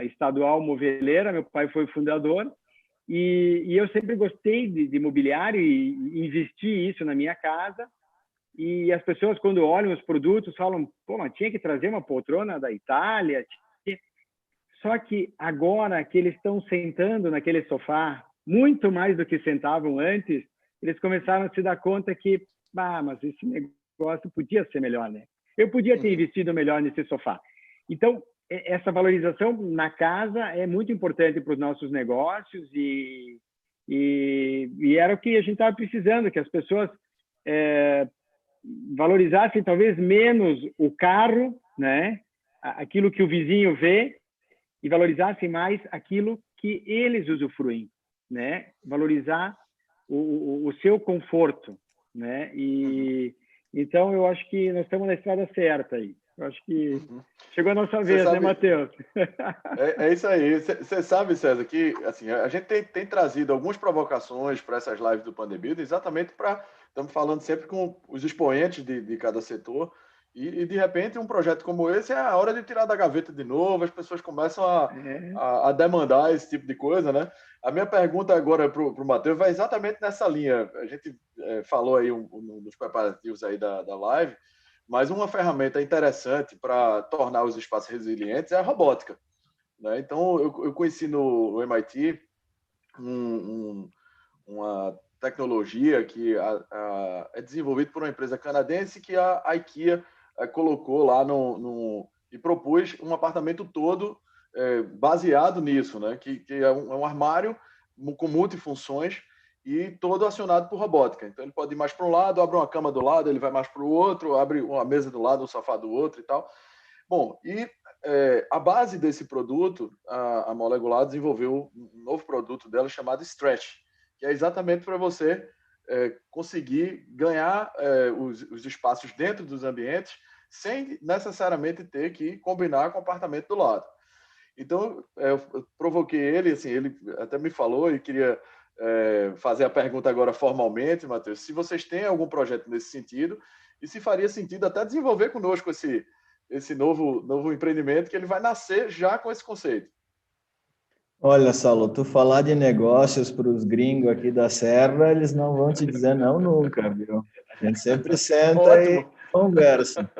B: estadual moveleira. Meu pai foi o fundador. E eu sempre gostei de imobiliário e investi isso na minha casa. E as pessoas, quando olham os produtos, falam, pô, mas tinha que trazer uma poltrona da Itália. Só que agora que eles estão sentando naquele sofá, muito mais do que sentavam antes, eles começaram a se dar conta que, mas esse negócio podia ser melhor, né? Eu podia ter investido melhor nesse sofá. Então, essa valorização na casa é muito importante para os nossos negócios e era o que a gente estava precisando, que as pessoas valorizassem talvez menos o carro, né? Aquilo que o vizinho vê, e valorizassem mais aquilo que eles usufruem, né? Valorizar o seu conforto, né? E então eu acho que nós estamos na estrada certa aí. Eu acho que chegou a nossa vez, né, Matheus?
A: É isso aí. Você sabe, César, que assim, a gente tem trazido algumas provocações para essas lives do Pandebuilder, exatamente para... Estamos falando sempre com os expoentes de cada setor, e de repente um projeto como esse é a hora de tirar da gaveta de novo, as pessoas começam a demandar esse tipo de coisa, né? A minha pergunta agora para o Matheus vai exatamente nessa linha. A gente falou aí um dos preparativos aí da live, mas uma ferramenta interessante para tornar os espaços resilientes é a robótica, né? Então, eu conheci no MIT uma tecnologia que é desenvolvida por uma empresa canadense que a IKEA colocou lá e propôs um apartamento todo baseado nisso, né? Que é um armário com multifunções e todo acionado por robótica. Então, ele pode ir mais para um lado, abre uma cama do lado, ele vai mais para o outro, abre uma mesa do lado, um sofá do outro e tal. Bom, e a base desse produto, a Molecular desenvolveu um novo produto dela chamado Stretch, que é exatamente para você conseguir ganhar os espaços dentro dos ambientes sem necessariamente ter que combinar com o apartamento do lado. Então, eu provoquei ele, assim, ele até me falou e queria fazer a pergunta agora formalmente, Matheus, se vocês têm algum projeto nesse sentido e se faria sentido até desenvolver conosco esse novo empreendimento, que ele vai nascer já com esse conceito.
C: Olha, Saulo, tu falar de negócios para os gringos aqui da Serra, eles não vão te dizer não nunca, viu? A gente sempre senta e conversa.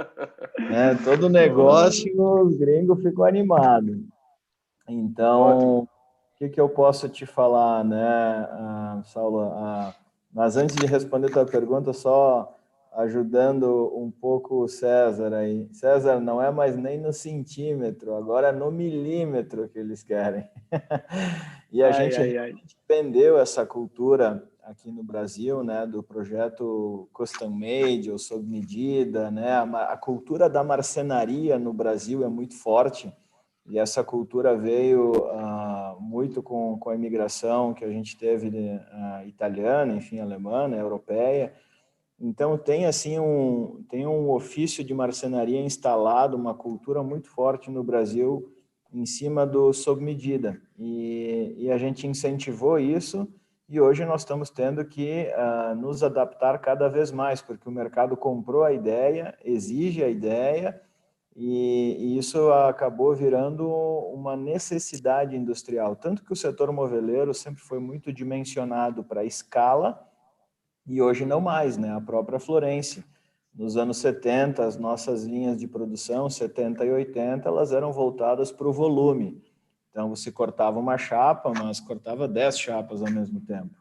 C: Né? Todo negócio, os gringos ficam animados. Então, o que eu posso te falar, né, Saulo? Mas antes de responder a tua pergunta, só ajudando um pouco o César aí. César, não é mais nem no centímetro, agora é no milímetro que eles querem. E a gente vendeu essa cultura aqui no Brasil, né, do projeto custom made ou sob medida, né? A cultura da marcenaria no Brasil é muito forte. E essa cultura veio muito com a imigração que a gente teve italiana, enfim, alemã, né, europeia. Então, tem assim um ofício de marcenaria instalado, uma cultura muito forte no Brasil em cima do sob medida. E a gente incentivou isso e hoje nós estamos tendo que nos adaptar cada vez mais, porque o mercado comprou a ideia, exige a ideia e isso acabou virando uma necessidade industrial, tanto que o setor moveleiro sempre foi muito dimensionado para escala, e hoje não mais, né? A própria Florence, nos anos 70, as nossas linhas de produção, 70 e 80, elas eram voltadas para o volume. Então, você cortava uma chapa, mas cortava 10 chapas ao mesmo tempo.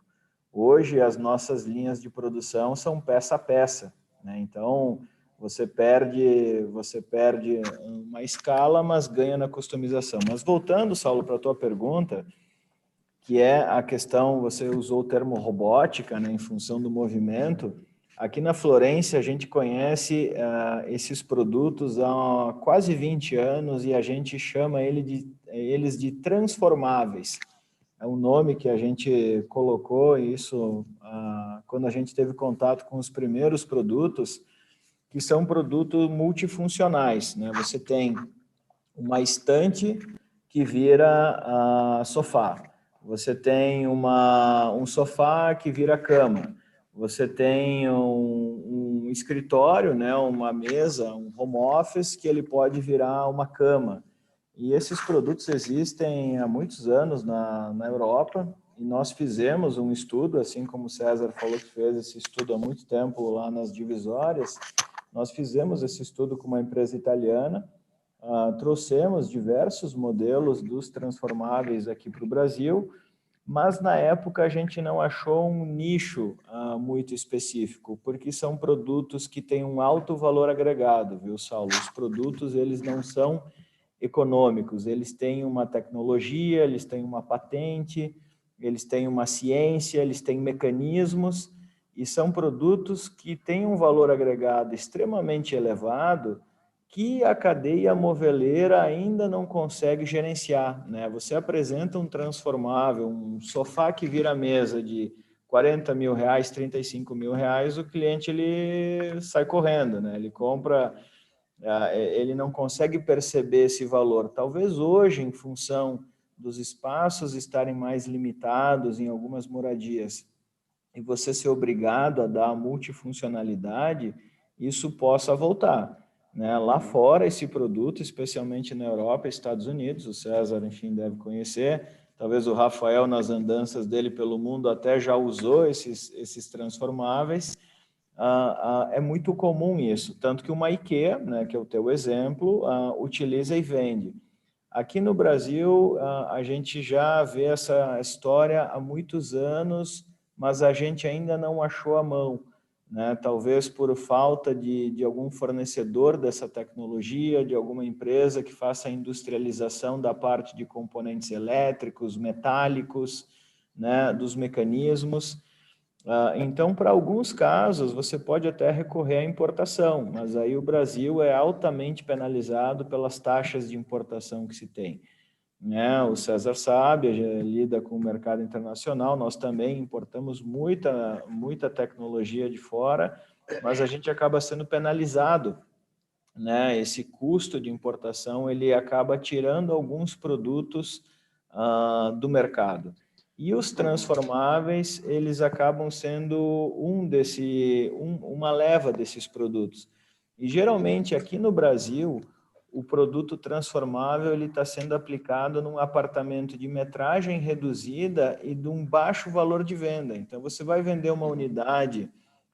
C: Hoje, as nossas linhas de produção são peça a peça, né? Então, você perde uma escala, mas ganha na customização. Mas voltando, Saulo, para a tua pergunta, que é a questão, você usou o termo robótica, né, em função do movimento. Aqui na Florence, a gente conhece esses produtos há quase 20 anos e a gente chama eles de transformáveis. É um nome que a gente colocou, isso quando a gente teve contato com os primeiros produtos, que são produtos multifuncionais, né? Você tem uma estante que vira sofá. Você tem um sofá que vira cama. Você tem um escritório, né, uma mesa, um home office, que ele pode virar uma cama. E esses produtos existem há muitos anos na Europa, e nós fizemos um estudo, assim como o César falou que fez esse estudo há muito tempo lá nas divisórias, nós fizemos esse estudo com uma empresa italiana, trouxemos diversos modelos dos transformáveis aqui para o Brasil, mas na época a gente não achou um nicho muito específico, porque são produtos que têm um alto valor agregado, viu, Saulo? Os produtos, eles não são econômicos, eles têm uma tecnologia, eles têm uma patente, eles têm uma ciência, eles têm mecanismos, e são produtos que têm um valor agregado extremamente elevado, que a cadeia moveleira ainda não consegue gerenciar, né? Você apresenta um transformável, um sofá que vira mesa de 40 mil reais, 35 mil reais, o cliente ele sai correndo, né? Ele compra, ele não consegue perceber esse valor. Talvez hoje, em função dos espaços estarem mais limitados em algumas moradias, e você ser obrigado a dar multifuncionalidade, isso possa voltar, né? Lá fora, esse produto, especialmente na Europa e Estados Unidos, o César, enfim, deve conhecer, talvez o Rafael, nas andanças dele pelo mundo, até já usou esses transformáveis. É muito comum isso, tanto que uma IKEA, né, que é o teu exemplo, utiliza e vende. Aqui no Brasil, a gente já vê essa história há muitos anos, mas a gente ainda não achou a mão, né? Talvez por falta de algum fornecedor dessa tecnologia, de alguma empresa que faça a industrialização da parte de componentes elétricos, metálicos, né, dos mecanismos. Então, para alguns casos, você pode até recorrer à importação, mas aí o Brasil é altamente penalizado pelas taxas de importação que se tem, né? O César sabe, lida com o mercado internacional, nós também importamos muita tecnologia de fora, mas a gente acaba sendo penalizado, né? Esse custo de importação, ele acaba tirando alguns produtos do mercado. E os transformáveis, eles acabam sendo uma leva desses produtos. E geralmente aqui no Brasil, o produto transformável ele está sendo aplicado num apartamento de metragem reduzida e de um baixo valor de venda. Então, você vai vender uma unidade,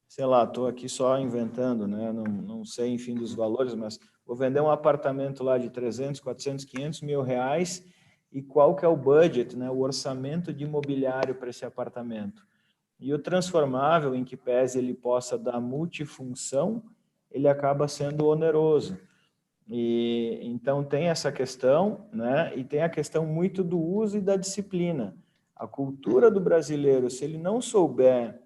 C: sei lá, estou aqui só inventando, né? Não sei, enfim, dos valores, mas vou vender um apartamento lá de 300, 400, 500 mil reais, e qual que é o budget, né? O orçamento de imobiliário para esse apartamento. E o transformável, em que pese ele possa dar multifunção, ele acaba sendo oneroso. E então tem essa questão, né? E tem a questão muito do uso e da disciplina. A cultura do brasileiro, se ele não souber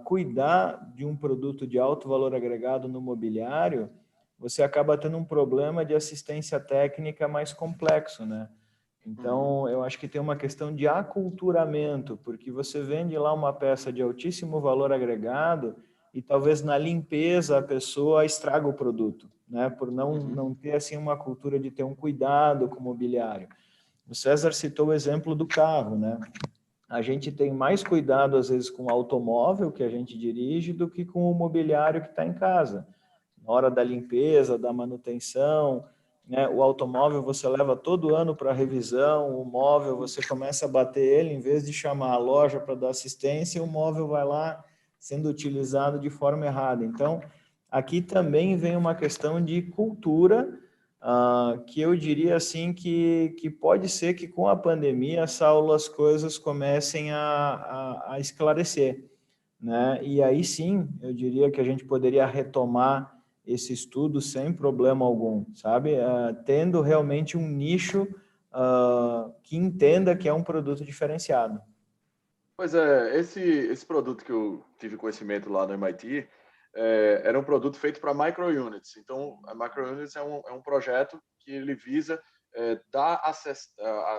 C: cuidar de um produto de alto valor agregado no mobiliário, você acaba tendo um problema de assistência técnica mais complexo, né? Então, eu acho que tem uma questão de aculturamento, porque você vende lá uma peça de altíssimo valor agregado e talvez na limpeza a pessoa estraga o produto, né? Por não ter assim uma cultura de ter um cuidado com o mobiliário. O César citou o exemplo do carro, né? A gente tem mais cuidado às vezes com o automóvel que a gente dirige do que com o mobiliário que está em casa. na hora da limpeza, da manutenção, né? O automóvel você leva todo ano para revisão, o móvel você começa a bater ele, em vez de chamar a loja para dar assistência, o móvel vai lá sendo utilizado de forma errada. Então, aqui também vem uma questão de cultura, que eu diria assim que pode ser que com a pandemia, Saulo, as coisas comecem a esclarecer, né? E aí sim, eu diria que a gente poderia retomar esse estudo sem problema algum, sabe? Tendo realmente um nicho que entenda que é um produto diferenciado.
A: Pois é, esse produto que eu tive conhecimento lá no MIT era um produto feito para microunits. Então, a microunits é um projeto que ele visa dar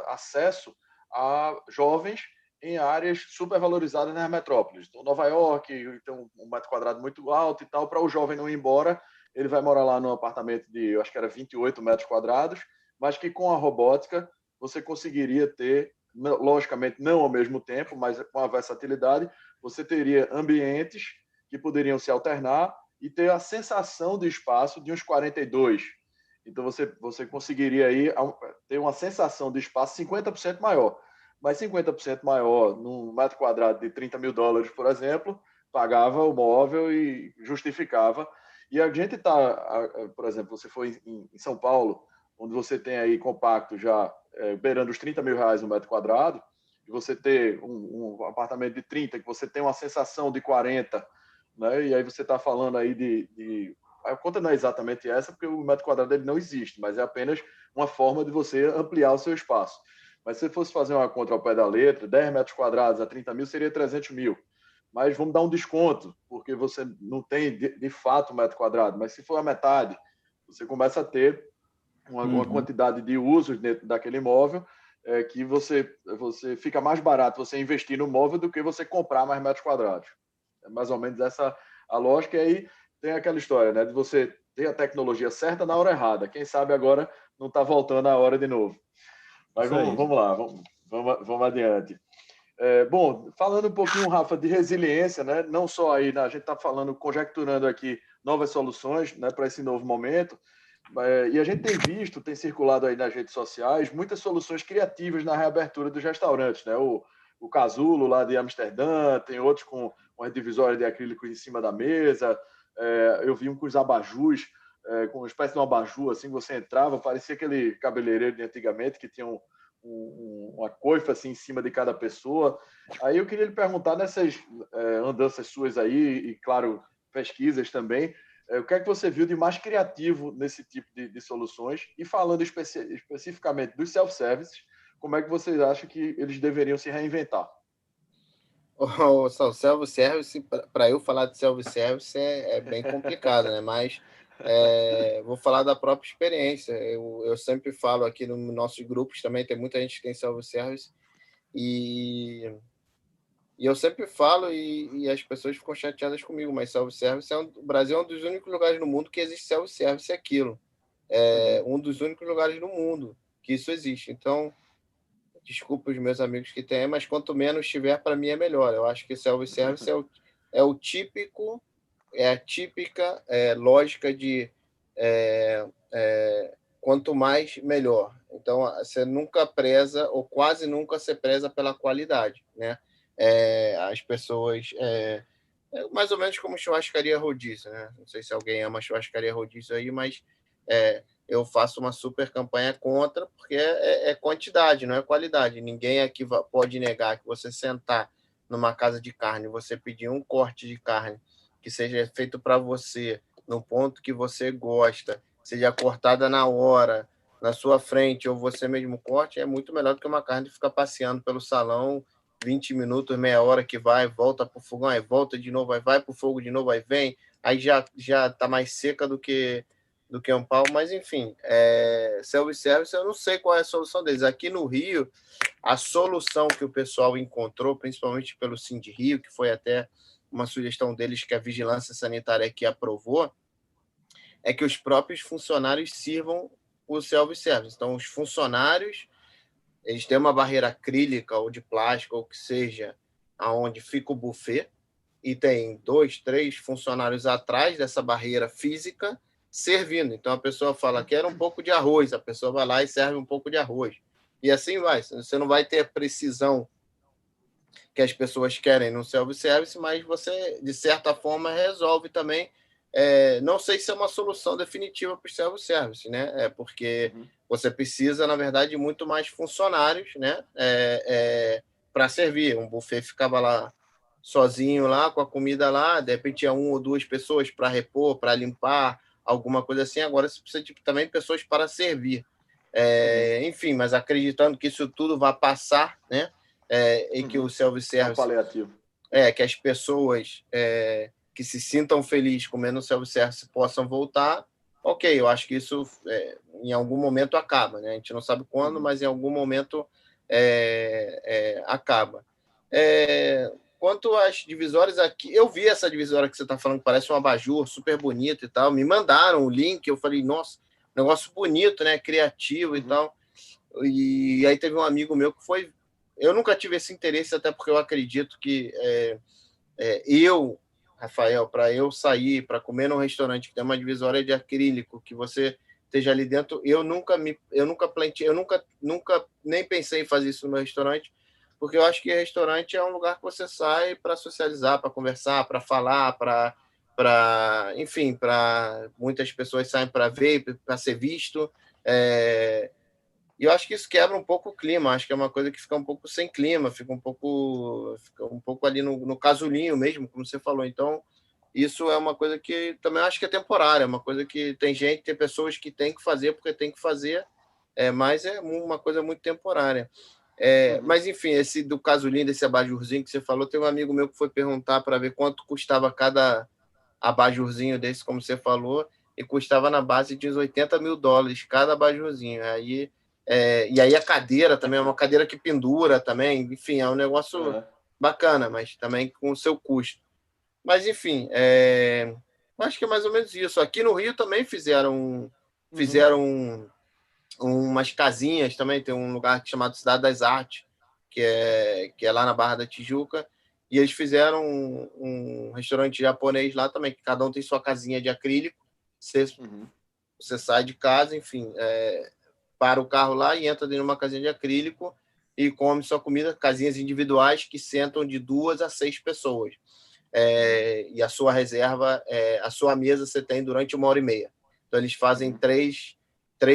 A: acesso a jovens em áreas supervalorizadas nas metrópoles. Então, Nova York tem um metro quadrado muito alto e tal, para o jovem não ir embora, ele vai morar lá num apartamento de, eu acho que era 28 metros quadrados, mas que com a robótica você conseguiria ter, logicamente não ao mesmo tempo, mas com a versatilidade, você teria ambientes que poderiam se alternar e ter a sensação de espaço de uns 42. Então, você conseguiria aí ter uma sensação de espaço 50% maior. Mas 50% maior, num metro quadrado de $30 mil, por exemplo, pagava o móvel e justificava. E a gente está, por exemplo, você foi em São Paulo, onde você tem aí compacto já beirando os R$30 mil no metro quadrado, e você ter um apartamento de 30, que você tem uma sensação de 40, né? E aí você está falando aí a conta não é exatamente essa, porque o metro quadrado dele não existe, mas é apenas uma forma de você ampliar o seu espaço. Mas se você fosse fazer uma conta ao pé da letra, 10 metros quadrados a 30 mil seria 300 mil. Mas vamos dar um desconto, porque você não tem de fato um metro quadrado, mas se for a metade, você começa a ter uma quantidade de usos dentro daquele imóvel que você fica mais barato você investir no móvel do que você comprar mais metros quadrados. É mais ou menos essa a lógica. E aí tem aquela história, né, de você ter a tecnologia certa na hora errada. Quem sabe agora não está voltando a hora de novo. Mas vamos lá, vamos adiante. Bom, falando um pouquinho, Rafa, de resiliência, né? Não só aí, né, a gente está falando, conjecturando aqui novas soluções, né, para esse novo momento, e a gente tem circulado aí nas redes sociais muitas soluções criativas na reabertura dos restaurantes, né? O Casulo lá de Amsterdã, tem outros com uma divisória de acrílico em cima da mesa, eu vi um com os abajus, com uma espécie de um abajur, assim, você entrava, parecia aquele cabeleireiro de antigamente, que tinha uma coifa assim em cima de cada pessoa. Aí eu queria lhe perguntar, nessas andanças suas aí, e claro, pesquisas também, o que é que você viu de mais criativo nesse tipo de soluções? E falando especificamente dos self-services, como é que vocês acham que eles deveriam se reinventar?
D: O self-service, para eu falar de self-service é bem complicado, né? Mas vou falar da própria experiência. Eu sempre falo aqui nos nossos grupos também, tem muita gente que tem self-service, e eu sempre falo e as pessoas ficam chateadas comigo, mas self-service, o Brasil é um dos únicos lugares no mundo que existe self-service aquilo. É um dos únicos lugares no mundo que isso existe. Então, desculpa os meus amigos que têm, mas quanto menos tiver, para mim é melhor. Eu acho que self-service é o típico, é a típica lógica de quanto mais, melhor. Então, você nunca preza, ou quase nunca se preza pela qualidade, né? As pessoas... mais ou menos como churrascaria rodízio, né? Não sei se alguém ama churrascaria rodízio aí, mas eu faço uma super campanha contra, porque é quantidade, não é qualidade. Ninguém aqui pode negar que você sentar numa casa de carne, você pedir um corte de carne que seja feito para você, no ponto que você gosta, seja cortada na hora, na sua frente, ou você mesmo corte, é muito melhor do que uma carne ficar passeando pelo salão 20 minutos, meia hora, que vai, volta para o fogão, aí volta de novo, aí vai para o fogo de novo, aí vem, aí já está mais seca do que um pau, mas enfim, self-service, eu não sei qual é a solução deles. Aqui no Rio, a solução que o pessoal encontrou, principalmente pelo Sindrio, que foi até uma sugestão deles que a Vigilância Sanitária aqui aprovou, é que os próprios funcionários sirvam o self-service. Então, os funcionários, eles têm uma barreira acrílica ou de plástico, ou que seja, aonde fica o buffet, e tem 2, 3 funcionários atrás dessa barreira física servindo. Então, a pessoa fala, quero um pouco de arroz, a pessoa vai lá e serve um pouco de arroz. E assim vai. Você não vai ter a precisão que as pessoas querem no self-service, mas você, de certa forma, resolve também. Não sei se é uma solução definitiva para o self-service, né? Porque você precisa, na verdade, de muito mais funcionários, né? Para servir. Um buffet ficava lá sozinho, lá com a comida lá, de repente tinha 1 ou 2 pessoas para repor, para limpar, alguma coisa assim. Agora você precisa também de pessoas para servir. Enfim, mas acreditando que isso tudo vai passar, né? E que o self-service... que as pessoas que se sintam felizes comendo self-service possam voltar, ok, eu acho que isso em algum momento acaba, né? A gente não sabe quando, mas em algum momento acaba. Quanto às divisórias aqui, eu vi essa divisória que você está falando, que parece um abajur, super bonito e tal, me mandaram o link, eu falei, nossa, negócio bonito, né? Criativo e tal. E aí teve um amigo meu que foi... Eu nunca tive esse interesse, até porque eu acredito que Rafael, para eu sair, para comer num restaurante que tem uma divisória de acrílico, que você esteja ali dentro, eu nunca plantei, eu nunca nem pensei em fazer isso no meu restaurante, porque eu acho que restaurante é um lugar que você sai para socializar, para conversar, para falar, enfim, para muitas pessoas saem para ver, para ser visto. E eu acho que isso quebra um pouco o clima, acho que é uma coisa que fica um pouco sem clima, fica um pouco ali no casulinho mesmo, como você falou. Então, isso é uma coisa que também acho que é temporária, é uma coisa que tem pessoas que têm que fazer porque tem que fazer, mas é uma coisa muito temporária. Mas, enfim, esse do casulinho, desse abajurzinho que você falou, tem um amigo meu que foi perguntar para ver quanto custava cada abajurzinho desse, como você falou, e custava na base de uns $80 mil cada abajurzinho. E aí a cadeira também é uma cadeira que pendura também, enfim, é um negócio bacana, mas também com o seu custo. Mas, enfim, acho que é mais ou menos isso. Aqui no Rio também fizeram umas casinhas também, tem um lugar chamado Cidade das Artes, que é lá na Barra da Tijuca, e eles fizeram um restaurante japonês lá também, que cada um tem sua casinha de acrílico, você sai de casa, enfim, para o carro lá e entra dentro de uma casinha de acrílico e come sua comida, casinhas individuais que sentam de 2 a 6 pessoas. E a sua reserva, a sua mesa você tem durante 1h30. Então, eles fazem 3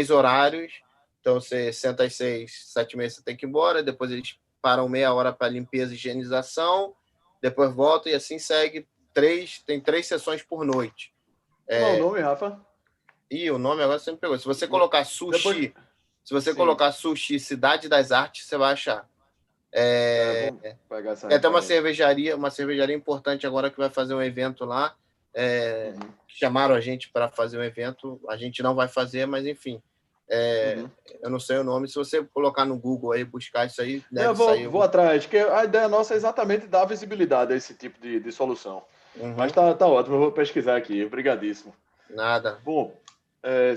D: horários. Então, você senta às 6, 7h30 você tem que ir embora. Depois, eles param meia hora para limpeza e higienização. Depois, voltam e assim segue. Tem 3 sessões por noite.
A: Qual é o nome, Rafa?
D: O nome agora você me pegou. Se você colocar sushi... Se você colocar sushi Cidade das Artes, você vai achar.
A: Vamos pegar essa
D: Tem até uma cervejaria importante agora que vai fazer um evento lá. Chamaram a gente para fazer um evento. A gente não vai fazer, mas enfim. Eu não sei o nome. Se você colocar no Google aí, buscar isso aí, deve sair.
A: Vou atrás, porque a ideia nossa é exatamente dar visibilidade a esse tipo de solução. Mas tá ótimo, eu vou pesquisar aqui. Obrigadíssimo.
D: Nada.
A: Bom,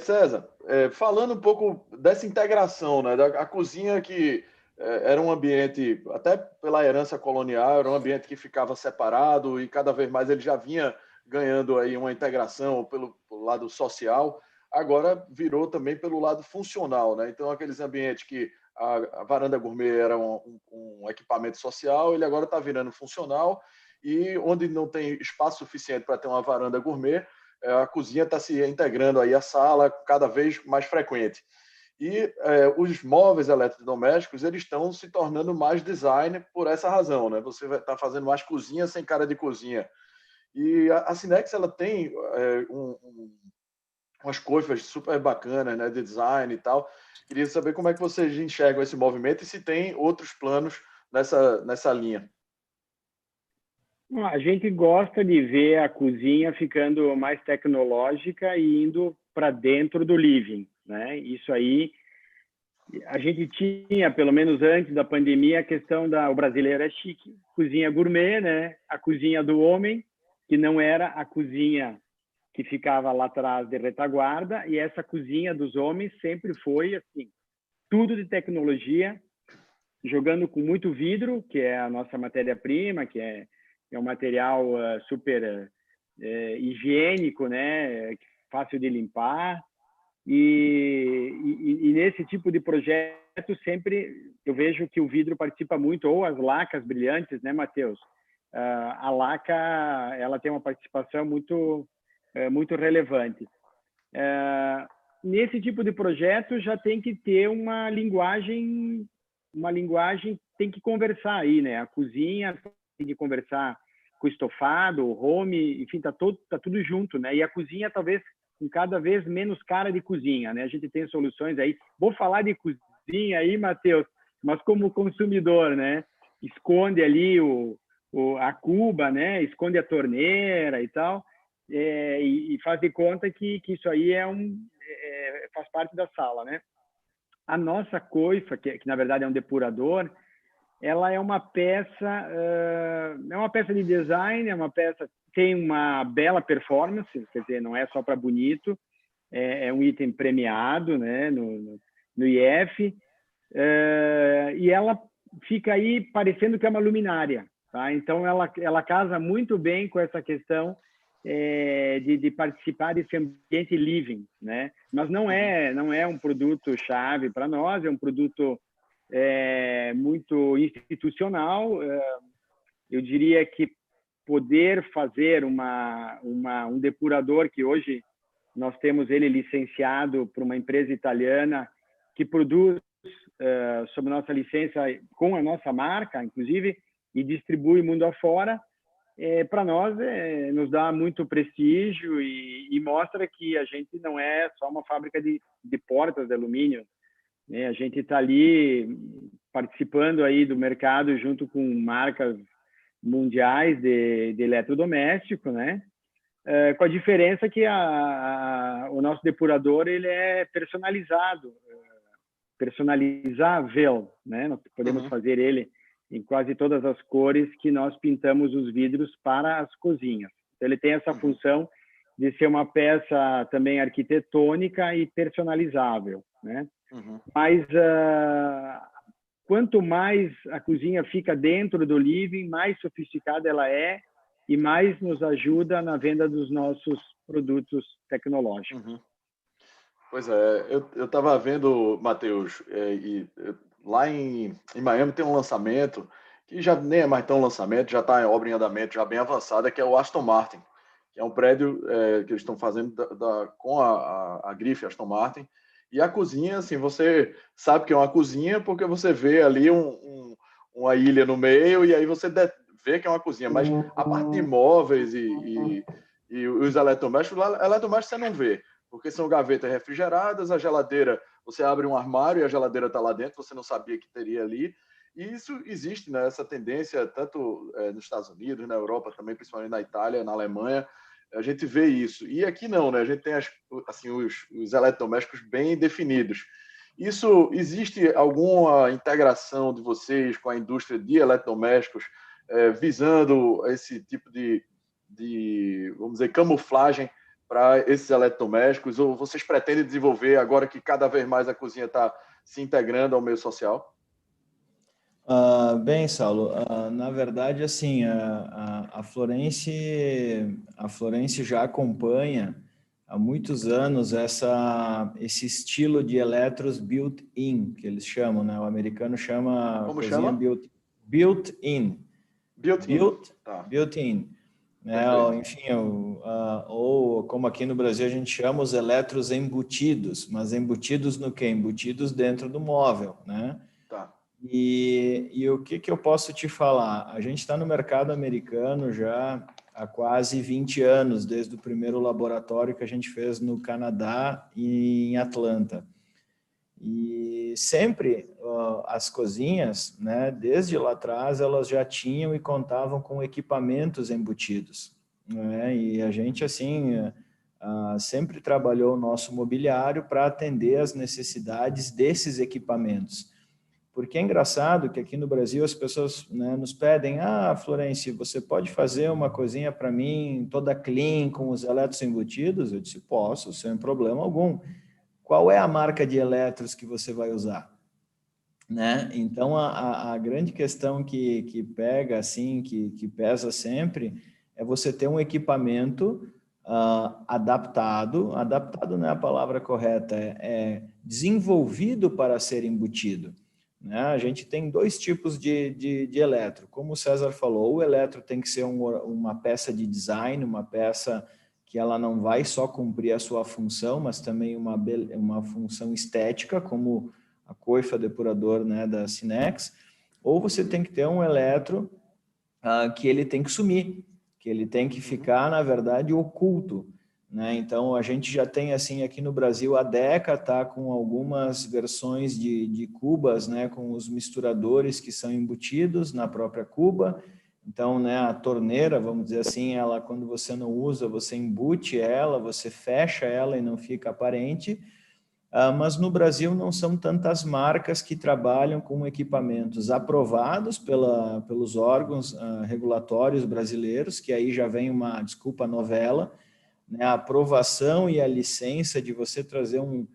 A: César, falando um pouco dessa integração, né, a cozinha que era um ambiente, até pela herança colonial, era um ambiente que ficava separado e cada vez mais ele já vinha ganhando aí uma integração pelo lado social, agora virou também pelo lado funcional, né? Então, aqueles ambientes que a varanda gourmet era um equipamento social, ele agora está virando funcional, e onde não tem espaço suficiente para ter uma varanda gourmet, a cozinha está se integrando aí à sala cada vez mais frequente. E os móveis eletrodomésticos, eles estão se tornando mais design por essa razão, né? Você vai estar fazendo mais cozinha sem cara de cozinha. E a Sinex, ela tem umas coifas super bacanas, né, de design e tal. Queria saber como é que vocês enxergam esse movimento e se tem outros planos nessa linha.
B: A gente gosta de ver a cozinha ficando mais tecnológica e indo para dentro do living, né? Isso aí, a gente tinha, pelo menos antes da pandemia, a questão o brasileiro é chique, cozinha gourmet, né? A cozinha do homem, que não era a cozinha que ficava lá atrás de retaguarda, e essa cozinha dos homens sempre foi assim, tudo de tecnologia, jogando com muito vidro, que é a nossa matéria-prima, que é é um material super higiênico, né? Fácil de limpar. E nesse tipo de projeto sempre eu vejo que o vidro participa muito, ou as lacas brilhantes, né, Matheus? A laca, ela tem uma participação muito relevante. Nesse tipo de projeto já tem que ter uma linguagem tem que conversar aí, né? A cozinha tem que conversar com o estofado, o home, enfim, tá tudo junto, né? E a cozinha talvez com cada vez menos cara de cozinha, né? A gente tem soluções aí. Vou falar de cozinha aí, Matheus, mas como consumidor, né? Esconde ali a cuba, né? Esconde a torneira e tal, e faz de conta que isso aí faz parte da sala, né? A nossa coifa, que na verdade é um depurador, ela é uma peça de design, tem uma bela performance, quer dizer, não é só para bonito, é um item premiado, né, no IF, e ela fica aí parecendo que é uma luminária, tá? Então ela casa muito bem com essa questão de participar desse ambiente living, né? Mas não é um produto chave para nós, é um produto muito institucional. Eu diria que poder fazer um depurador, que hoje nós temos ele licenciado por uma empresa italiana que produz sob nossa licença, com a nossa marca, inclusive, e distribui mundo afora, para nós nos dá muito prestígio e mostra que a gente não é só uma fábrica de portas de alumínio, né? A gente está ali participando aí do mercado junto com marcas mundiais de eletrodoméstico, né? Com a diferença que o nosso depurador ele é personalizável, né? Nós podemos fazer ele em quase todas as cores que nós pintamos os vidros para as cozinhas. Então, ele tem essa função de ser uma peça também arquitetônica e personalizável, né? Mas quanto mais a cozinha fica dentro do living, mais sofisticada ela é e mais nos ajuda na venda dos nossos produtos tecnológicos.
A: Pois é, eu estava vendo, Matheus, lá em Miami tem um lançamento que já nem é mais tão lançamento, já está em obra em andamento, já bem avançada, que é o Aston Martin, que é um prédio que eles estão fazendo com a grife Aston Martin. E a cozinha, assim, você sabe que é uma cozinha porque você vê ali uma ilha no meio e aí você vê que é uma cozinha. Mas a parte de móveis e os eletrodomésticos você não vê, porque são gavetas refrigeradas, a geladeira, você abre um armário e a geladeira está lá dentro, você não sabia que teria ali. E isso existe, né? Essa tendência, tanto nos Estados Unidos, na Europa também, principalmente na Itália, na Alemanha, a gente vê isso. E aqui não, né? A gente tem os eletrodomésticos bem definidos. Isso, existe alguma integração de vocês com a indústria de eletrodomésticos visando esse tipo de, vamos dizer, camuflagem para esses eletrodomésticos? Ou vocês pretendem desenvolver agora que cada vez mais a cozinha está se integrando ao meio social?
C: Bem, Saulo, na verdade, assim, a Florence já acompanha há muitos anos esse estilo de eletros built-in, que eles chamam, né? O americano chama
A: Como
C: cozinha
A: chama?
C: built-in. Built-in. Né? Enfim, ou como aqui no Brasil a gente chama os eletros embutidos, mas embutidos no quê? Embutidos dentro do móvel, né?
A: Tá.
C: E o que eu posso te falar? A gente está no mercado americano já há quase 20 anos, desde o primeiro laboratório que a gente fez no Canadá e em Atlanta. E sempre as cozinhas, né, desde lá atrás, elas já tinham e contavam com equipamentos embutidos, né? E a gente, assim, sempre trabalhou o nosso mobiliário para atender às necessidades desses equipamentos. Porque é engraçado que aqui no Brasil as pessoas, né, nos pedem: Florence, você pode fazer uma cozinha para mim toda clean, com os eletros embutidos? Eu disse: posso, sem problema algum. Qual é a marca de eletros que você vai usar? né? Então, a grande questão que pega, assim, que pesa sempre, é você ter um equipamento adaptado não é a palavra correta, é desenvolvido para ser embutido, né? A gente tem dois tipos de eletro. Como o César falou, o eletro tem que ser uma peça de design, uma peça que ela não vai só cumprir a sua função, mas também uma função estética, como a coifa depurador, né, da Sinex, ou você tem que ter um eletro que ele tem que sumir, que ele tem que ficar, na verdade, oculto, né? Então, a gente já tem, assim, aqui no Brasil, a Deca está com algumas versões de cubas, né, com os misturadores que são embutidos na própria cuba. Então, né, a torneira, vamos dizer assim, ela, quando você não usa, você embute ela, você fecha ela e não fica aparente. Mas no Brasil não são tantas marcas que trabalham com equipamentos aprovados pelos órgãos regulatórios brasileiros, que aí já vem uma, desculpa, novela, né? A aprovação e a licença de você trazer um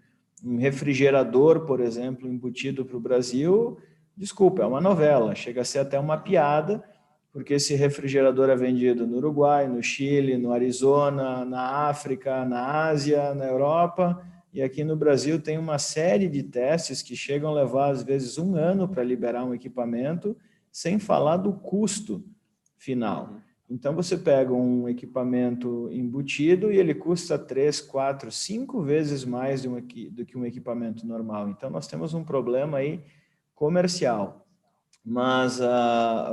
C: refrigerador, por exemplo, embutido para o Brasil, desculpa, é uma novela, chega a ser até uma piada, porque esse refrigerador é vendido no Uruguai, no Chile, no Arizona, na África, na Ásia, na Europa. E aqui no Brasil tem uma série de testes que chegam a levar, às vezes, 1 ano para liberar um equipamento, sem falar do custo final. Então, você pega um equipamento embutido e ele custa 3, 4, 5 vezes mais do que um equipamento normal. Então, nós temos um problema aí comercial. Mas,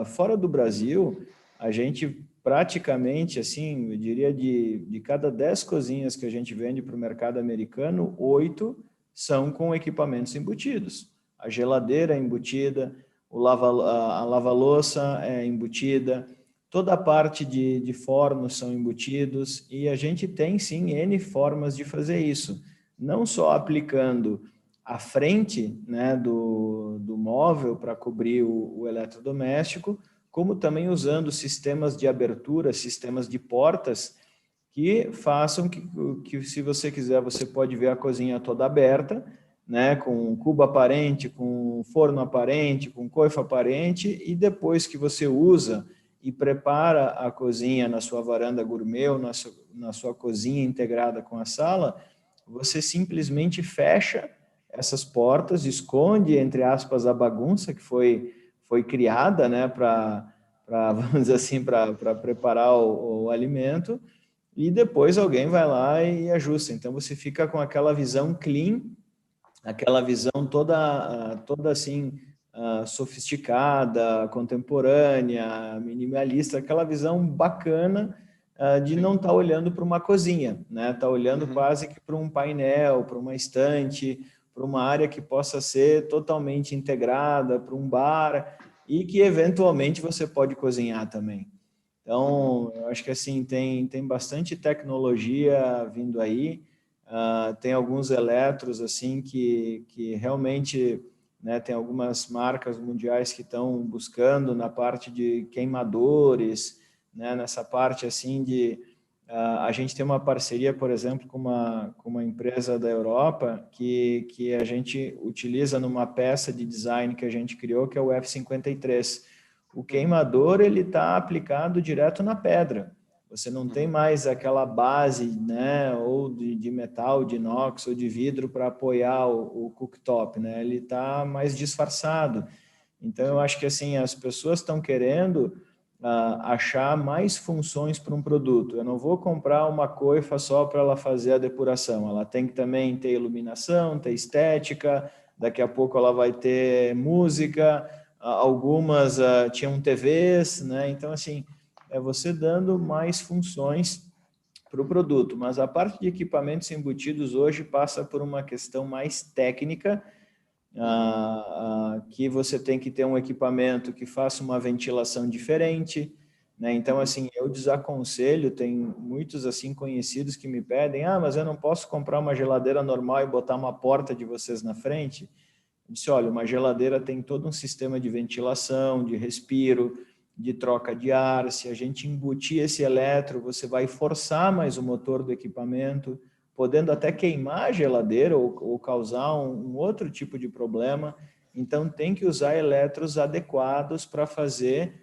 C: fora do Brasil, a gente praticamente, assim, eu diria de cada 10 cozinhas que a gente vende para o mercado americano, 8 são com equipamentos embutidos. A geladeira é embutida, a lava-louça é embutida, toda a parte de fornos são embutidos e a gente tem, sim, N formas de fazer isso. Não só aplicando a frente, né, do móvel para cobrir o eletrodoméstico, como também usando sistemas de abertura, sistemas de portas, que façam que se você quiser, você pode ver a cozinha toda aberta, né, com cubo aparente, com forno aparente, com coifa aparente, e depois que você usa e prepara a cozinha na sua varanda gourmet ou na sua cozinha integrada com a sala, você simplesmente fecha essas portas, esconde, entre aspas, a bagunça que foi criada, né, vamos dizer assim, para preparar o alimento, e depois alguém vai lá e ajusta. Então, você fica com aquela visão clean, aquela visão toda assim, sofisticada, contemporânea, minimalista, aquela visão bacana de não estar olhando para uma cozinha, né? Tá olhando quase que para um painel, para uma estante, para uma área que possa ser totalmente integrada, para um bar, e que eventualmente você pode cozinhar também. Então, eu acho que assim, tem bastante tecnologia vindo aí, tem alguns eletros assim que realmente, né, tem algumas marcas mundiais que estão buscando na parte de queimadores, né, nessa parte assim a gente tem uma parceria, por exemplo, com uma empresa da Europa que a gente utiliza numa peça de design que a gente criou, que é o F53. O queimador ele está aplicado direto na pedra. Você não tem mais aquela base, né, ou de metal, de inox ou de vidro para apoiar o cooktop, né? Ele está mais disfarçado. Então, eu acho que assim as pessoas estão querendo achar mais funções para um produto. Eu não vou comprar uma coifa só para ela fazer a depuração. Ela tem que também ter iluminação, ter estética. Daqui a pouco ela vai ter música. Algumas tinham TVs, né? Então, assim, é você dando mais funções para o produto. Mas a parte de equipamentos embutidos hoje passa por uma questão mais técnica, que você tem que ter um equipamento que faça uma ventilação diferente, né? Então, assim, eu desaconselho, tem muitos, assim, conhecidos que me pedem, mas eu não posso comprar uma geladeira normal e botar uma porta de vocês na frente? Eu disse, olha, uma geladeira tem todo um sistema de ventilação, de respiro, de troca de ar. Se a gente embutir esse eletro, você vai forçar mais o motor do equipamento, podendo até queimar a geladeira ou causar um outro tipo de problema. então tem que usar eletros adequados para fazer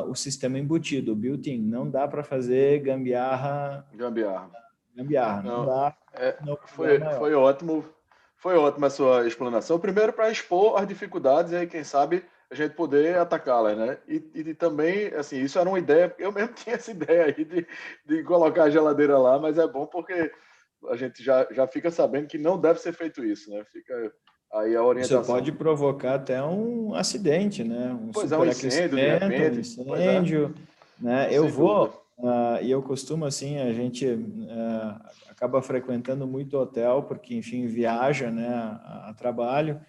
C: o sistema embutido, o built-in. Não dá para fazer gambiarra, não dá.
A: Foi ótimo. Foi ótima a sua explanação. Primeiro, para expor as dificuldades e aí, quem sabe, a gente poder atacá-las, né? E também, assim, isso era uma ideia, eu mesmo tinha essa ideia aí de colocar a geladeira lá, mas é bom porque a gente já fica sabendo que não deve ser feito isso, né? Fica aí a orientação.
C: Você pode provocar até um acidente, né? Um
A: incêndio, de repente.
C: Um incêndio, né? E eu costumo, assim, a gente acaba frequentando muito hotel, porque, enfim, viaja, né, a trabalho,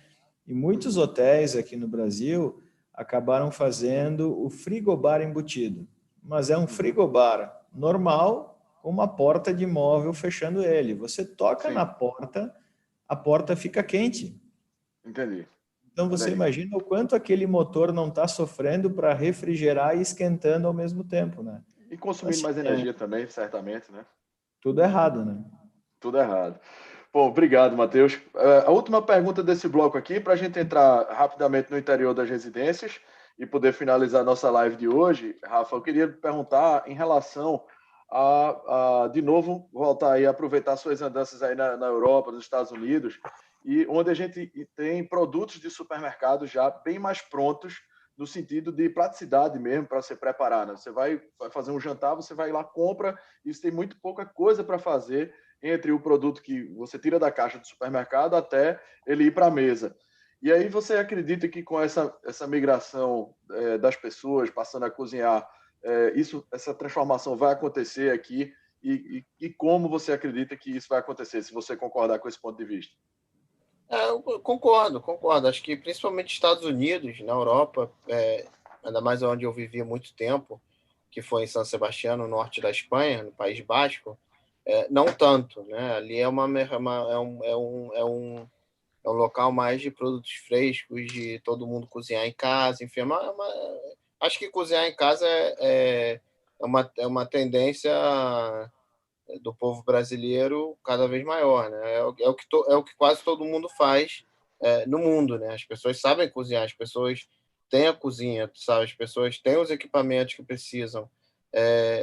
C: e muitos hotéis aqui no Brasil acabaram fazendo o frigobar embutido, mas é um frigobar normal, com uma porta de móvel fechando ele. Você toca na porta, a porta fica quente.
A: Entendi.
C: Então, você imagina o quanto aquele motor não está sofrendo para refrigerar e esquentando ao mesmo tempo, né?
A: E consumindo mais energia também, certamente, né?
C: Tudo errado, né?
A: Tudo errado. Bom, obrigado, Matheus. A última pergunta desse bloco aqui, para a gente entrar rapidamente no interior das residências e poder finalizar nossa live de hoje, Rafa, eu queria perguntar em relação de novo, voltar aí a aproveitar suas andanças aí na Europa, nos Estados Unidos, e onde a gente tem produtos de supermercado já bem mais prontos, no sentido de praticidade mesmo, para você preparar, né? Você vai fazer um jantar, você vai lá, compra, isso tem muito pouca coisa para fazer entre o produto que você tira da caixa do supermercado até ele ir para a mesa. E aí você acredita que com essa migração das pessoas passando a cozinhar, essa transformação vai acontecer aqui e como você acredita que isso vai acontecer, se você concordar com esse ponto de vista?
D: Eu concordo. Acho que principalmente Estados Unidos, na Europa, ainda mais onde eu vivi há muito tempo, que foi em São Sebastião, no norte da Espanha, no País Basco, não tanto, né? Ali é um local mais de produtos frescos, de todo mundo cozinhar em casa, enfim, acho que cozinhar em casa é uma tendência do povo brasileiro cada vez maior, né? É o que quase todo mundo faz no mundo, né? As pessoas sabem cozinhar, as pessoas têm a cozinha, sabe? As pessoas têm os equipamentos que precisam.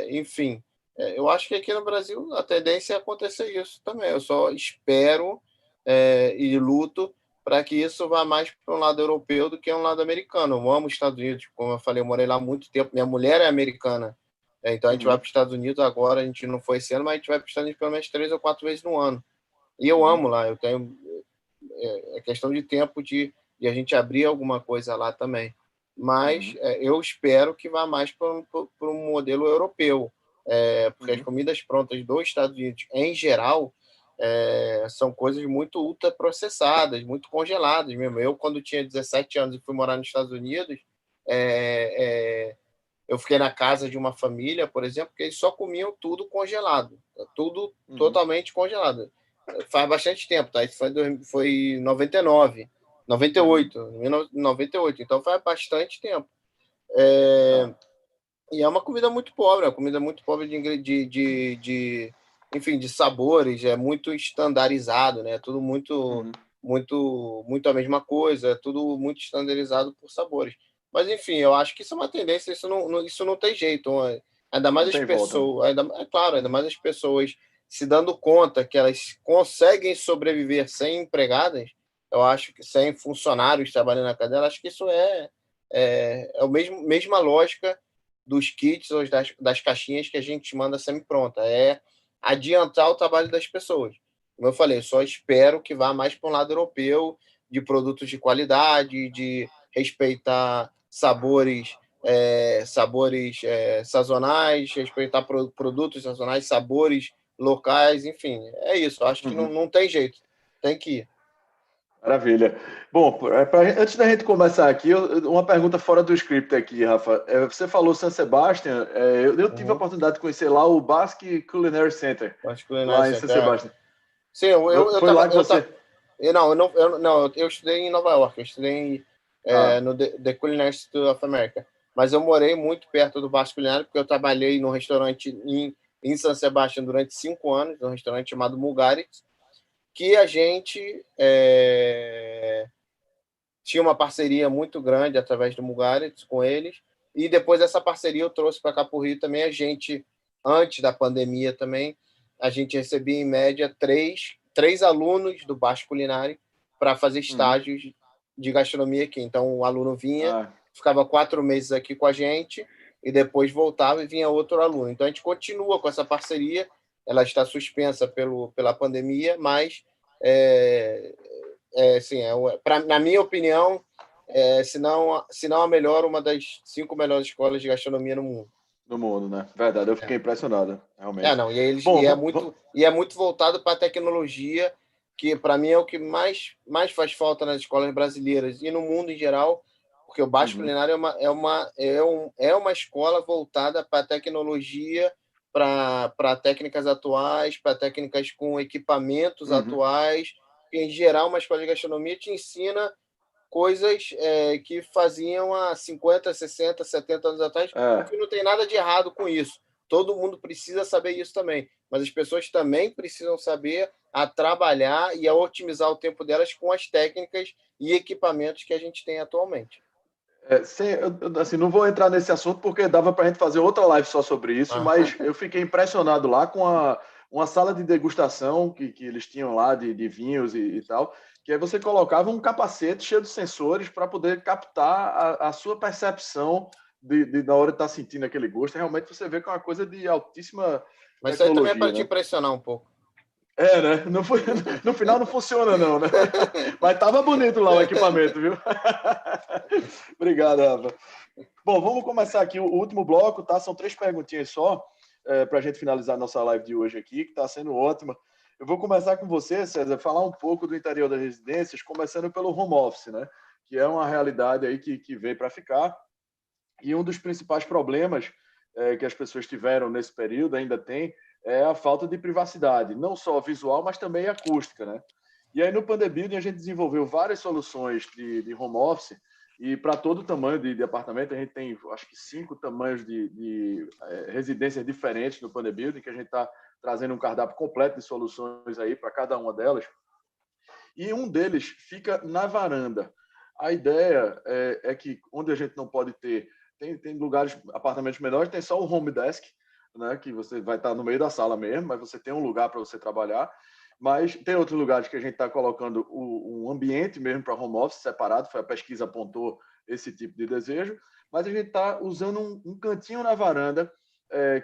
D: Enfim, eu acho que aqui no Brasil a tendência é acontecer isso também. Eu só espero e luto para que isso vá mais para um lado europeu do que um lado americano. Eu amo os Estados Unidos, como eu falei, eu morei lá há muito tempo. Minha mulher é americana. Então, a gente vai para os Estados Unidos agora, a gente não foi esse ano, mas a gente vai para os Estados Unidos pelo menos 3 ou 4 vezes no ano. E eu amo lá, eu tenho... É questão de tempo de a gente abrir alguma coisa lá também. Mas eu espero que vá mais para um modelo europeu, porque as comidas prontas dos Estados Unidos, em geral, são coisas muito ultraprocessadas, muito congeladas mesmo. Eu, quando tinha 17 anos e fui morar nos Estados Unidos, eu fiquei na casa de uma família, por exemplo, que eles só comiam tudo congelado, tudo totalmente congelado. Faz bastante tempo, tá? Isso foi em 98, então faz bastante tempo. E é uma comida muito pobre, enfim, de sabores, é muito estandarizado, né? Tudo muito a mesma coisa, tudo muito estandarizado por sabores. Mas, enfim, eu acho que isso é uma tendência, isso não tem jeito. Ainda mais as pessoas, ainda mais as pessoas se dando conta que elas conseguem sobreviver sem empregadas, eu acho que sem funcionários trabalhando na cadeia, acho que isso é a mesma lógica dos kits ou das caixinhas que a gente manda semi-pronta. É adiantar o trabalho das pessoas. Como eu falei, só espero que vá mais para um lado europeu, de produtos de qualidade, de respeitar sabores sazonais, respeitar produtos sazonais, sabores locais, enfim, é isso. Eu acho que não tem jeito, tem que ir.
A: Maravilha. Bom, antes da gente começar aqui, uma pergunta fora do script aqui, Rafa. Você falou San Sebastian, eu tive a oportunidade de conhecer lá o Basque Culinary Center, lá em San Sebastian.
D: Sim,
A: foi lá que você...
D: Eu estudei em Nova York, eu estudei no The Culinary Institute of America, mas eu morei muito perto do Basque Culinário, porque eu trabalhei num restaurante em San Sebastian durante 5 anos, num restaurante chamado Mugaritz, que a gente tinha uma parceria muito grande através do Mugaritz com eles, e depois dessa parceria eu trouxe para cá para o Rio também a gente, antes da pandemia também, a gente recebia em média três alunos do Basque Culinário para fazer estágios de gastronomia aqui. Então o aluno vinha, ficava 4 meses aqui com a gente, e depois voltava e vinha outro aluno. Então a gente continua com essa parceria, ela está suspensa pela pandemia, mas assim, na minha opinião, se não a melhor, uma das 5 melhores escolas de gastronomia no mundo.
A: No mundo, né? Verdade, eu fiquei impressionado, realmente.
D: Não, e é muito voltado para a tecnologia, que para mim é o que mais faz falta nas escolas brasileiras e no mundo em geral, porque o Basque Culinário é uma escola voltada para a tecnologia, para técnicas atuais, para técnicas com equipamentos atuais. Em geral, uma escola de gastronomia te ensina coisas que faziam há 50, 60, 70 anos atrás, porque não tem nada de errado com isso. Todo mundo precisa saber isso também, mas as pessoas também precisam saber a trabalhar e a otimizar o tempo delas com as técnicas e equipamentos que a gente tem atualmente.
A: Assim, não vou entrar nesse assunto porque dava para a gente fazer outra live só sobre isso, mas eu fiquei impressionado lá com uma sala de degustação que eles tinham lá de vinhos e tal, que aí você colocava um capacete cheio de sensores para poder captar a sua percepção na hora de estar sentindo aquele gosto. Realmente você vê que é uma coisa de altíssima
D: mas
A: tecnologia.
D: Isso aí também é para
A: né?
D: te impressionar um pouco.
A: Né? No final não funciona, não, né? Mas tava bonito lá o equipamento, viu? Obrigado, Rafa. Bom, vamos começar aqui o último bloco, tá? São 3 perguntinhas só, para a gente finalizar a nossa live de hoje aqui, que está sendo ótima. Eu vou começar com você, César, falar um pouco do interior das residências, começando pelo home office, né? Que é uma realidade aí que veio para ficar. E um dos principais problemas que as pessoas tiveram nesse período, ainda tem, é a falta de privacidade, não só visual, mas também acústica, né? E aí no Pandebuilding a gente desenvolveu várias soluções de home office, e para todo tamanho de apartamento, a gente tem, acho que 5 tamanhos de residências diferentes no Pandebuilding, que a gente está trazendo um cardápio completo de soluções aí para cada uma delas. E um deles fica na varanda. A ideia é que onde a gente não pode ter, tem lugares, apartamentos menores, tem só o home desk, né, que você vai estar no meio da sala mesmo, mas você tem um lugar para você trabalhar. Mas tem outros lugares que a gente está colocando um ambiente mesmo para home office separado, foi a pesquisa apontou esse tipo de desejo, mas a gente está usando um cantinho na varanda,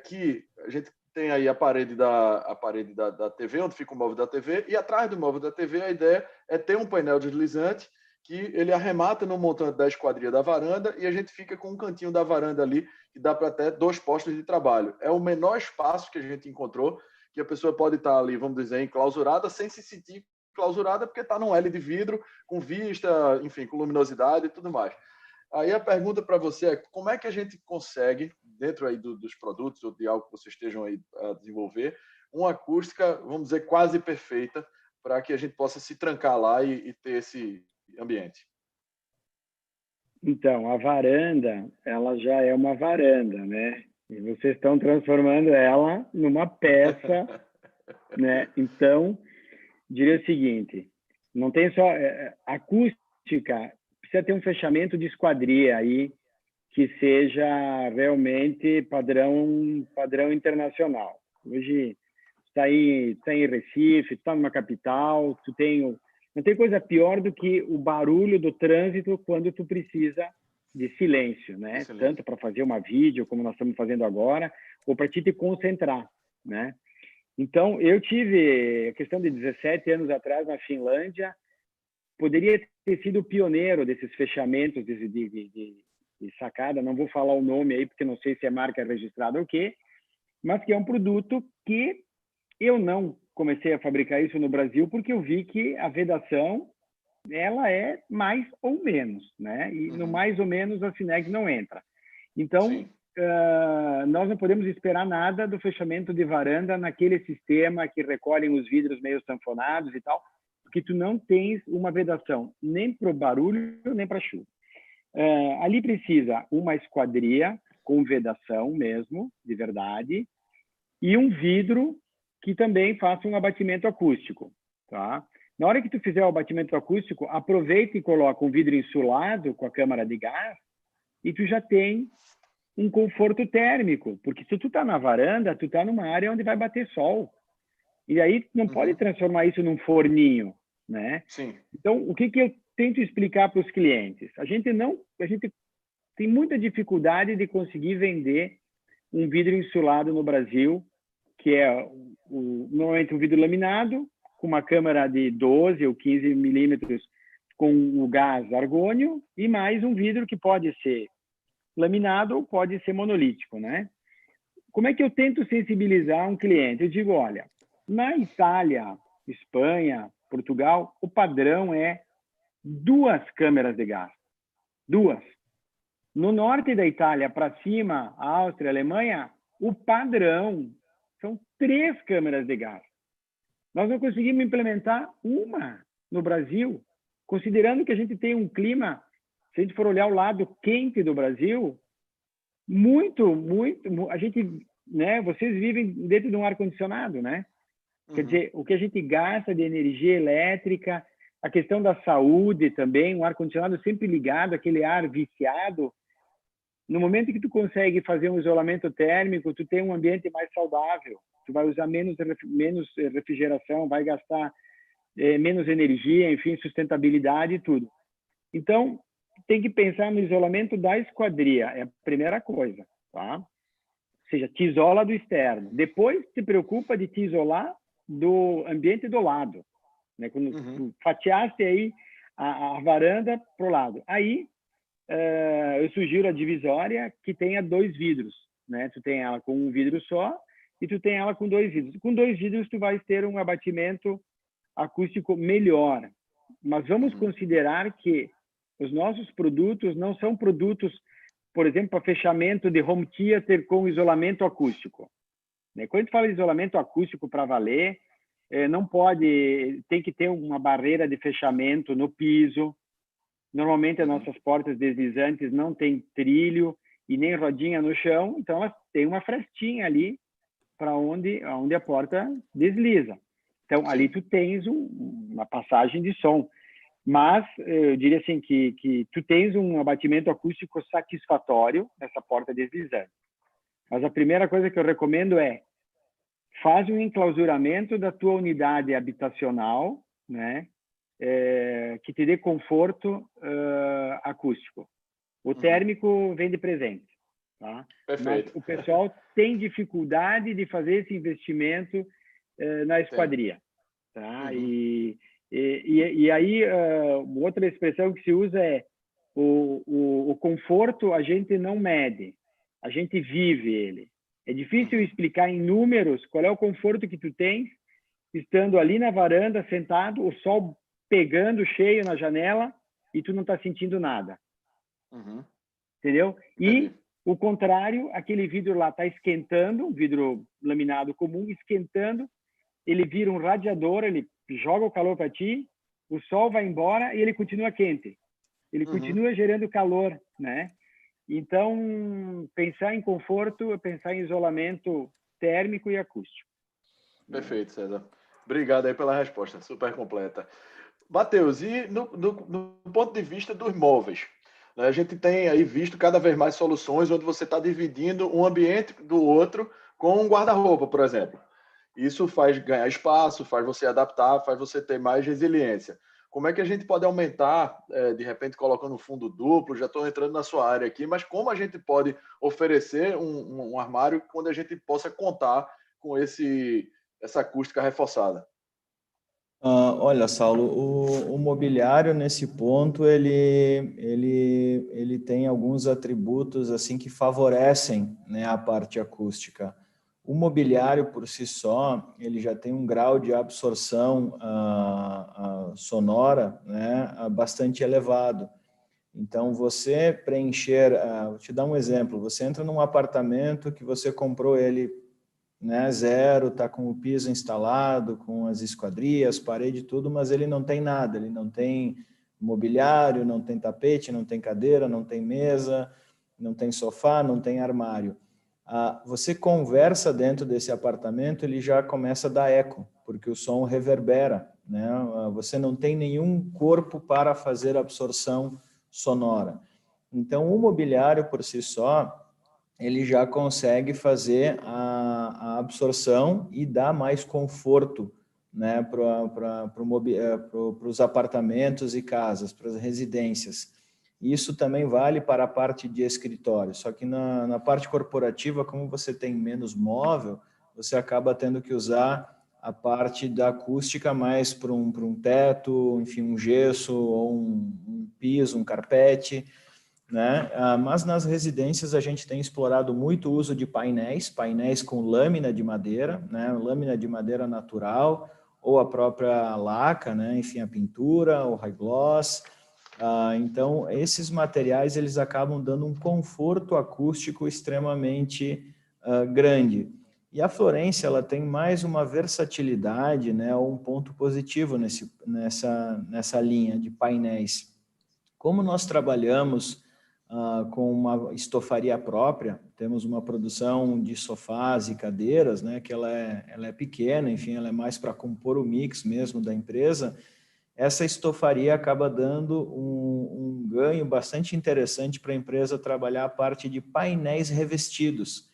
A: que a gente tem aí a parede da TV, onde fica o móvel da TV, e atrás do móvel da TV a ideia é ter um painel deslizante que ele arremata no montante da esquadria da varanda e a gente fica com um cantinho da varanda ali que dá para até 2 postos de trabalho. É o menor espaço que a gente encontrou, que a pessoa pode estar ali, vamos dizer, enclausurada, sem se sentir clausurada, porque está num L de vidro, com vista, enfim, com luminosidade e tudo mais. Aí a pergunta para você é, como é que a gente consegue, dentro aí dos produtos ou de algo que vocês estejam aí a desenvolver, uma acústica, vamos dizer, quase perfeita, para que a gente possa se trancar lá e ter esse ambiente?
B: Então, a varanda, ela já é uma varanda, né? E vocês estão transformando ela numa peça, né? Então, diria o seguinte, não tem só acústica, precisa ter um fechamento de esquadria aí que seja realmente padrão internacional. Hoje está em Recife, está numa capital, não tem coisa pior do que o barulho do trânsito quando tu precisa de silêncio, né?
A: Excelente.
B: Tanto para fazer uma vídeo, como nós estamos fazendo agora, ou para te concentrar, né? Então, eu tive a questão de 17 anos atrás na Finlândia, poderia ter sido o pioneiro desses fechamentos de sacada, não vou falar o nome aí, porque não sei se é marca registrada ou o quê, mas que é um produto que eu não comecei a fabricar isso no Brasil porque eu vi que a vedação ela é mais ou menos, né? E no mais ou menos a Sineg não entra. Então, nós não podemos esperar nada do fechamento de varanda naquele sistema que recolhem os vidros meio sanfonados e tal, porque tu não tens uma vedação nem para o barulho nem para a chuva. Ali precisa uma esquadria com vedação mesmo, de verdade, e um vidro que também faça um abatimento acústico, tá? Na hora que tu fizer o abatimento acústico, aproveita e coloca um vidro insulado com a câmara de gás e tu já tem um conforto térmico, porque se tu tá na varanda, tu tá numa área onde vai bater sol. E aí tu não pode transformar isso num forninho, né?
A: Sim.
B: Então, o que eu tento explicar para os clientes? A gente tem muita dificuldade de conseguir vender um vidro insulado no Brasil, que é normalmente um vidro laminado, com uma câmara de 12 ou 15 milímetros com o gás argônio, e mais um vidro que pode ser laminado ou pode ser monolítico, né? Como é que eu tento sensibilizar um cliente? Eu digo, olha, na Itália, Espanha, Portugal, o padrão é 2 câmeras de gás. 2. No norte da Itália, para cima, Áustria, Alemanha, o padrão são 3 câmeras de gás. Nós não conseguimos implementar uma no Brasil, considerando que a gente tem um clima, se a gente for olhar o lado quente do Brasil, a gente, né, vocês vivem dentro de um ar-condicionado, né? Quer dizer, o que a gente gasta de energia elétrica, a questão da saúde também, um ar-condicionado sempre ligado, aquele ar viciado. No momento que tu consegue fazer um isolamento térmico, tu tem um ambiente mais saudável, tu vai usar menos refrigeração, vai gastar menos energia, enfim, sustentabilidade e tudo. Então, tem que pensar no isolamento da esquadria, é a primeira coisa, tá? Ou seja, te isola do externo. Depois, te preocupa de te isolar do ambiente do lado, né? Quando tu fatiaste aí a varanda pro lado. Aí, eu sugiro a divisória que tenha 2 vidros, né? Tu tem ela com um vidro só e tu tem ela com 2 vidros. Com 2 vidros, tu vais ter um abatimento acústico melhor. Mas vamos considerar que os nossos produtos não são produtos, por exemplo, para fechamento de home theater com isolamento acústico. Quando a gente fala de isolamento acústico para valer, tem que ter uma barreira de fechamento no piso. Normalmente, as nossas portas deslizantes não têm trilho e nem rodinha no chão, então elas têm uma frestinha ali para onde a porta desliza. Então, ali tu tens uma passagem de som. Mas, eu diria assim, que tu tens um abatimento acústico satisfatório nessa porta deslizante. Mas a primeira coisa que eu recomendo é faz um enclausuramento da tua unidade habitacional, né? Que te dê conforto acústico. O térmico vem de presente, tá?
A: Perfeito.
B: Mas o pessoal tem dificuldade de fazer esse investimento na esquadria, tá? E aí, outra expressão que se usa é o conforto a gente não mede, a gente vive ele. É difícil explicar em números qual é o conforto que tu tens estando ali na varanda, sentado, o sol pegando cheio na janela e tu não está sentindo nada. Entendeu? E o contrário, aquele vidro lá está esquentando, um vidro laminado comum, esquentando, ele vira um radiador, ele joga o calor para ti, o sol vai embora e ele continua quente. Ele continua gerando calor, né? Então, pensar em conforto é pensar em isolamento térmico e acústico.
A: Perfeito, César. Obrigado aí pela resposta, super completa. Matheus, e no ponto de vista dos móveis? A gente tem aí visto cada vez mais soluções onde você está dividindo um ambiente do outro com um guarda-roupa, por exemplo. Isso faz ganhar espaço, faz você adaptar, faz você ter mais resiliência. Como é que a gente pode aumentar, de repente colocando um fundo duplo? Já estou entrando na sua área aqui, mas como a gente pode oferecer um armário onde a gente possa contar com essa acústica reforçada?
C: Olha, Saulo, o mobiliário nesse ponto ele tem alguns atributos assim que favorecem, né, a parte acústica. O mobiliário por si só ele já tem um grau de absorção sonora, né, bastante elevado. Então você preencher, vou te dar um exemplo. Você entra num apartamento que você comprou ele, né, zero, está com o piso instalado, com as esquadrias, parede, tudo, mas ele não tem nada, ele não tem mobiliário, não tem tapete, não tem cadeira, não tem mesa, não tem sofá, não tem armário. Você conversa dentro desse apartamento, ele já começa a dar eco, porque o som reverbera, né? Você não tem nenhum corpo para fazer absorção sonora. Então, o mobiliário por si só, ele já consegue fazer a absorção e dar mais conforto, né, para os apartamentos e casas, para as residências. Isso também vale para a parte de escritório, só que na parte corporativa, como você tem menos móvel, você acaba tendo que usar a parte da acústica mais para um teto, enfim, um gesso ou um piso, um carpete, né? Mas nas residências a gente tem explorado muito o uso de painéis com lâmina de madeira, né? Lâmina de madeira natural ou a própria laca, né? Enfim, a pintura, o high gloss. Então, esses materiais eles acabam dando um conforto acústico extremamente grande. E a Florência ela tem mais uma versatilidade, né? Ou um ponto positivo nessa linha de painéis. Como nós trabalhamos com uma estofaria própria, temos uma produção de sofás e cadeiras, né, que ela é pequena, enfim, ela é mais para compor o mix mesmo da empresa, essa estofaria acaba dando um ganho bastante interessante para a empresa trabalhar a parte de painéis revestidos.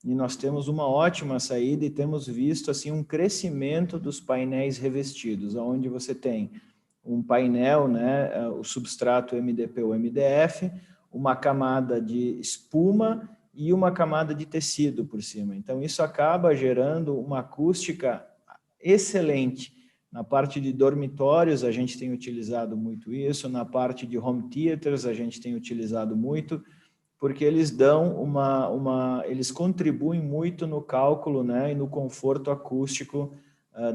C: E nós temos uma ótima saída e temos visto assim um crescimento dos painéis revestidos, onde você tem um painel, né, o substrato MDP ou MDF, uma camada de espuma e uma camada de tecido por cima. Então, isso acaba gerando uma acústica excelente. Na parte de dormitórios, a gente tem utilizado muito isso, na parte de home theaters, a gente tem utilizado muito, porque eles dão eles contribuem muito no cálculo, né, e no conforto acústico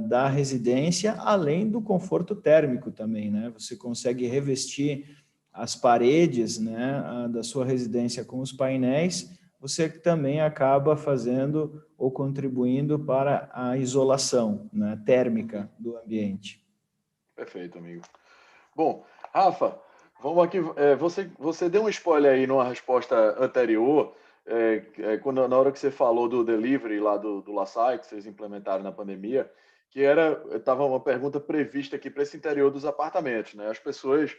C: da residência, além do conforto térmico também, né? Você consegue revestir as paredes, né, da sua residência com os painéis, você também acaba fazendo ou contribuindo para a isolação, né, térmica do ambiente.
A: Perfeito, amigo. Bom, Rafa, vamos aqui. Você deu um spoiler aí numa resposta anterior, na hora que você falou do delivery lá do LaSalle, que vocês implementaram na pandemia, que estava uma pergunta prevista aqui para esse interior dos apartamentos, né? As pessoas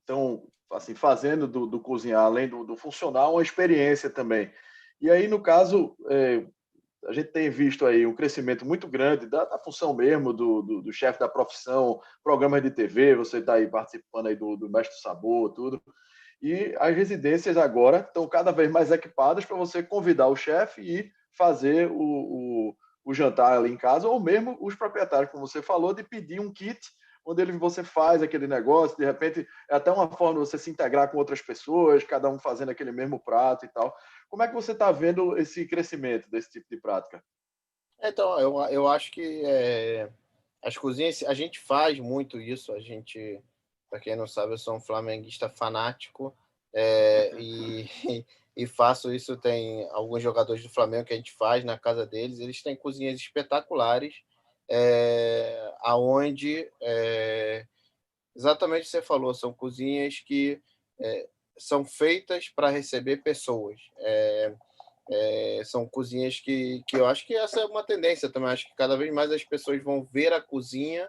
A: estão assim, fazendo do cozinhar, além do funcional, uma experiência também. E aí, no caso, a gente tem visto aí um crescimento muito grande da função mesmo do chefe da profissão, programas de TV, você está aí participando aí do Mestre do Sabor, tudo. E as residências agora estão cada vez mais equipadas para você convidar o chefe e fazer o jantar ali em casa, ou mesmo os proprietários, como você falou, de pedir um kit onde você faz aquele negócio, de repente é até uma forma de você se integrar com outras pessoas, cada um fazendo aquele mesmo prato e tal. Como é que você está vendo esse crescimento desse tipo de prática?
D: Então, eu acho que as cozinhas, a gente faz muito isso, para quem não sabe, eu sou um flamenguista fanático, e faço isso, tem alguns jogadores do Flamengo que a gente faz na casa deles, eles têm cozinhas espetaculares, aonde exatamente o que você falou, são cozinhas que são feitas para receber pessoas. São cozinhas que eu acho que essa é uma tendência também. Acho que cada vez mais as pessoas vão ver a cozinha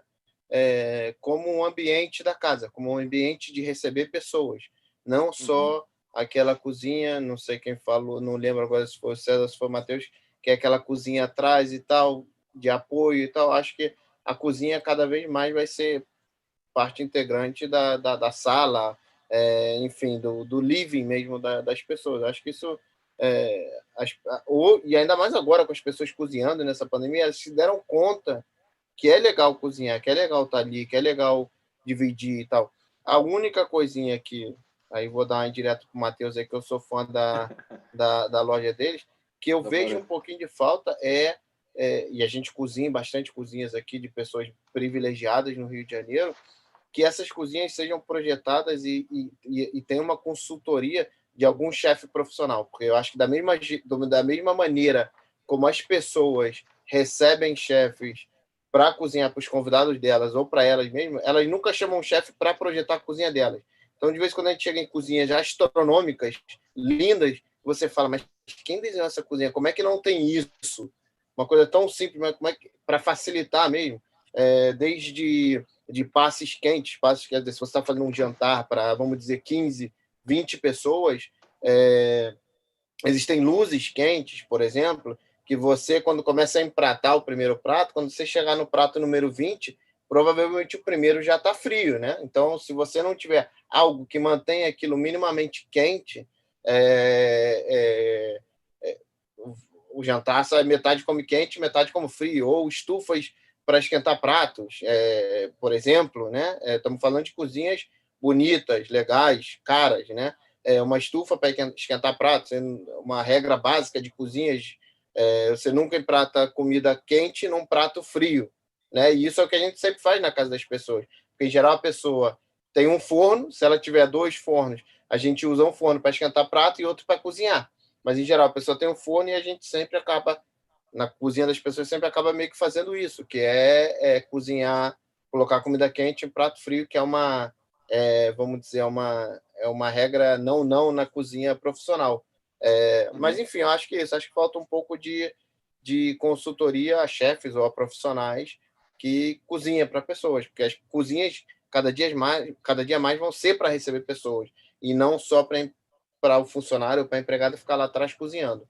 D: como um ambiente da casa, como um ambiente de receber pessoas. Não só aquela cozinha, não sei quem falou, não lembro agora se foi o César, se foi o Matheus, que é aquela cozinha atrás e tal, de apoio e tal. Acho que a cozinha cada vez mais vai ser parte integrante da sala, enfim, do living mesmo das pessoas. Acho que isso, e ainda mais agora com as pessoas cozinhando nessa pandemia, elas se deram conta que é legal cozinhar, que é legal estar ali, que é legal dividir e tal. A única coisinha que, aí vou dar uma direto para o Matheus, que eu sou fã da loja deles, que eu vejo um pouquinho de falta e a gente cozinha bastante cozinhas aqui de pessoas privilegiadas no Rio de Janeiro, que essas cozinhas sejam projetadas e tenham uma consultoria de algum chefe profissional, porque eu acho que da mesma maneira como as pessoas recebem chefes para cozinhar para os convidados delas ou para elas mesmas, elas nunca chamam um chefe para projetar a cozinha delas. Então, de vez em quando a gente chega em cozinhas já astronômicas, lindas, você fala, mas quem desenhou essa cozinha? Como é que não tem isso? Uma coisa tão simples, mas como é que, para facilitar mesmo. desde de passes quentes, se você está fazendo um jantar para, vamos dizer, 15, 20 pessoas, existem luzes quentes, por exemplo, que você, quando começa a empratar o primeiro prato, quando você chegar no prato número 20, provavelmente o primeiro já está frio, né? Então, se você não tiver algo que mantenha aquilo minimamente quente, o jantar sai metade como quente, metade como frio, ou estufas para esquentar pratos, por exemplo, né? Estamos falando de cozinhas bonitas, legais, caras, né? Uma estufa para esquentar pratos, uma regra básica de cozinhas, você nunca emprata comida quente num prato frio, né? E isso é o que a gente sempre faz na casa das pessoas, porque em geral a pessoa tem um forno, se ela tiver 2 fornos, a gente usa um forno para esquentar prato e outro para cozinhar, mas em geral a pessoa tem um forno e a gente sempre acaba, na cozinha das pessoas sempre acaba meio que fazendo isso, que é cozinhar, colocar comida quente em prato frio, que é uma, vamos dizer, uma regra não na cozinha profissional. Mas, enfim, eu acho que isso. Acho que falta um pouco de consultoria a chefes ou a profissionais que cozinham para pessoas, porque as cozinhas, cada dia mais vão ser para receber pessoas, e não só para o funcionário ou para a empregada ficar lá atrás cozinhando.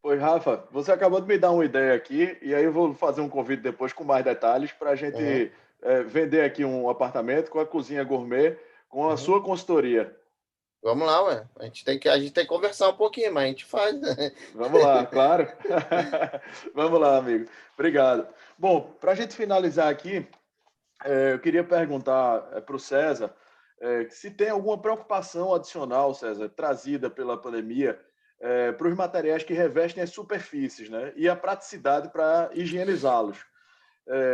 A: Pois, Rafa, você acabou de me dar uma ideia aqui, e aí eu vou fazer um convite depois com mais detalhes para a gente vender aqui um apartamento com a cozinha gourmet, com a sua consultoria.
D: Vamos lá, ué. A gente tem que conversar um pouquinho, mas a gente faz.
A: Vamos lá, claro. Vamos lá, amigo. Obrigado. Bom, para a gente finalizar aqui, eu queria perguntar para o César se tem alguma preocupação adicional, César, trazida pela pandemia para os materiais que revestem as superfícies, né? E a praticidade para higienizá-los.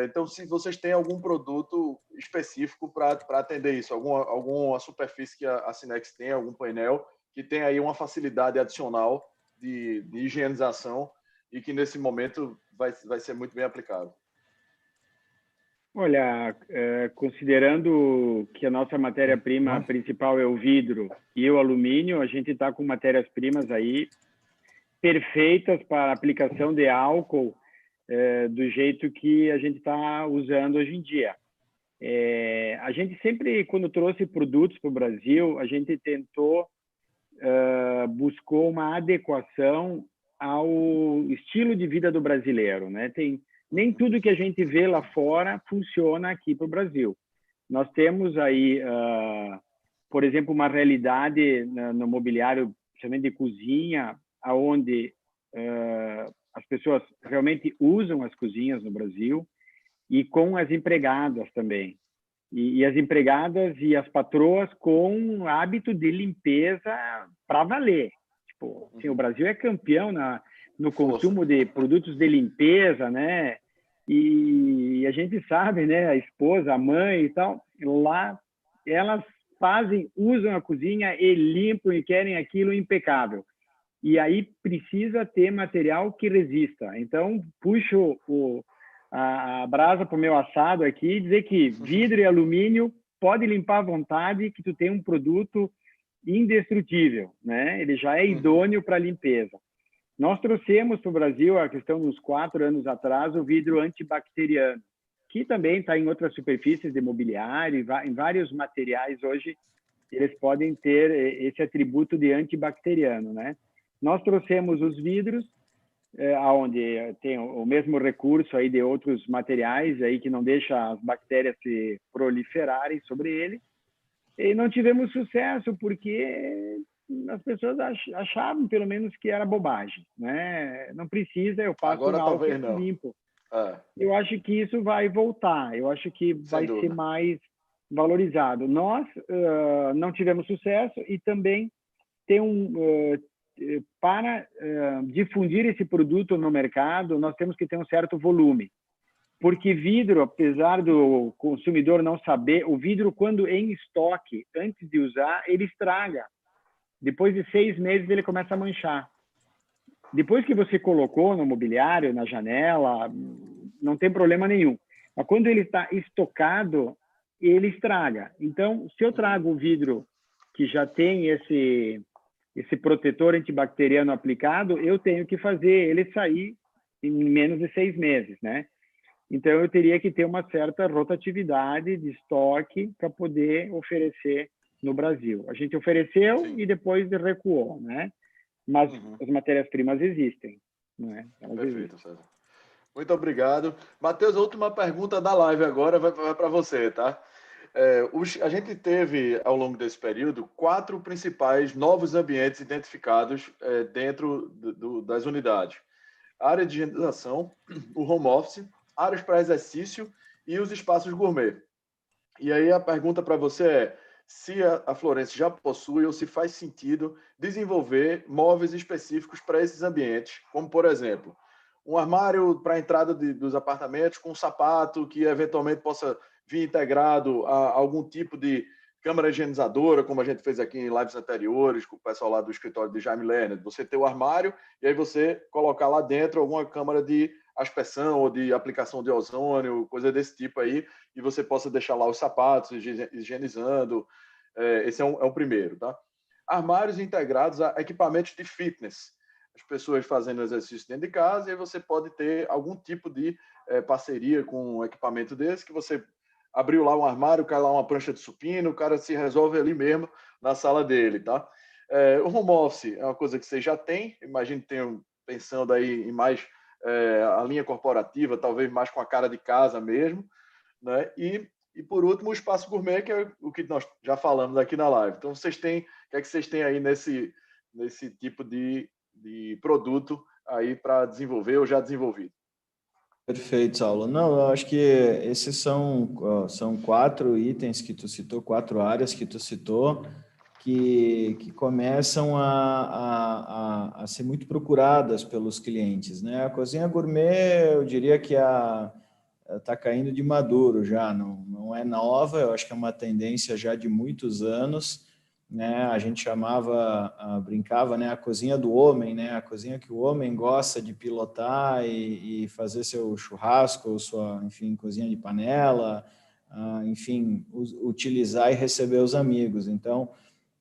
A: Então, se vocês têm algum produto específico para atender isso, alguma superfície que a Sinex tem, algum painel, que tem aí uma facilidade adicional de higienização e que nesse momento vai ser muito bem aplicado.
B: Olha, considerando que a nossa matéria-prima principal é o vidro e o alumínio, a gente está com matérias-primas aí perfeitas para aplicação de álcool do jeito que a gente está usando hoje em dia. A gente sempre, quando trouxe produtos para o Brasil, a gente buscou uma adequação ao estilo de vida do brasileiro, né? Nem tudo que a gente vê lá fora funciona aqui para o Brasil. Nós temos aí, por exemplo, uma realidade no mobiliário, principalmente de cozinha, onde as pessoas realmente usam as cozinhas no Brasil, e com as empregadas também. E as empregadas e as patroas com hábito de limpeza para valer. Tipo, assim, o Brasil é campeão no consumo de produtos de limpeza, né? E a gente sabe, né? A esposa, a mãe e tal, lá elas usam a cozinha e limpam e querem aquilo impecável. E aí precisa ter material que resista. Então, puxo a brasa para o meu assado aqui e dizer que vidro e alumínio pode limpar à vontade, que tu tem um produto indestrutível, né? Ele já é idôneo para limpeza. Nós trouxemos para o Brasil, a questão de uns 4 anos atrás, o vidro antibacteriano, que também está em outras superfícies de mobiliário, em vários materiais hoje, eles podem ter esse atributo de antibacteriano, né? Nós trouxemos os vidros, onde tem o mesmo recurso aí de outros materiais aí que não deixa as bactérias se proliferarem sobre ele, e não tivemos sucesso porque as pessoas achavam pelo menos que era bobagem, né? Não precisa, eu passo
A: Agora,
B: um álcool
A: talvez não.
B: limpo. Eu acho que isso vai voltar, eu acho que vai ser mais valorizado. Nós não tivemos sucesso e também tem para difundir esse produto no mercado, nós temos que ter um certo volume. Porque vidro, apesar do consumidor não saber, o vidro, quando em estoque, antes de usar, ele estraga. Depois de 6 meses, ele começa a manchar. Depois que você colocou no mobiliário, na janela, não tem problema nenhum. Mas quando ele está estocado, ele estraga. Então, se eu trago o vidro que já tem esse protetor antibacteriano aplicado, eu tenho que fazer ele sair em menos de 6 meses, né? Então, eu teria que ter uma certa rotatividade de estoque para poder oferecer no Brasil. A gente ofereceu
A: Sim.
B: e depois recuou, né? Mas as matérias-primas existem, né? Elas
A: Perfeito,
B: existem.
A: César. Muito obrigado. Matheus, a última pergunta da live agora vai para você, tá? A gente teve, ao longo desse período, 4 principais novos ambientes identificados dentro das unidades. A área de higienização, o home office, áreas para exercício e os espaços gourmet. E aí a pergunta para você é se a Florence já possui ou se faz sentido desenvolver móveis específicos para esses ambientes, como, por exemplo, um armário para a entrada dos apartamentos com um sapato que eventualmente possa vir integrado a algum tipo de câmara higienizadora, como a gente fez aqui em lives anteriores com o pessoal lá do escritório de Jaime Lerner. Você ter o armário e aí você colocar lá dentro alguma câmara de aspersão ou de aplicação de ozônio, coisa desse tipo aí, e você possa deixar lá os sapatos higienizando. Esse é o primeiro, tá? Armários integrados a equipamentos de fitness. As pessoas fazendo exercício dentro de casa, e aí você pode ter algum tipo de parceria com um equipamento desse, que você abriu lá um armário, cai lá uma prancha de supino, o cara se resolve ali mesmo na sala dele, tá? O home office é uma coisa que você já tem, imagino que tenham pensando aí em mais a linha corporativa, talvez mais com a cara de casa mesmo, né? E por último, o espaço gourmet, que é o que nós já falamos aqui na live. Então, vocês têm, o que é que vocês têm aí nesse tipo de produto aí para desenvolver ou já desenvolvido?
C: Perfeito, Saulo. Não, eu acho que esses são 4 itens que tu citou, 4 áreas que tu citou, que começam a ser muito procuradas pelos clientes, né? A cozinha gourmet, eu diria que está caindo de maduro já, não é nova, eu acho que é uma tendência já de muitos anos, né? A gente brincava, né? A cozinha do homem, né? A cozinha que o homem gosta de pilotar e fazer seu churrasco, sua, enfim, cozinha de panela, enfim, utilizar e receber os amigos. Então,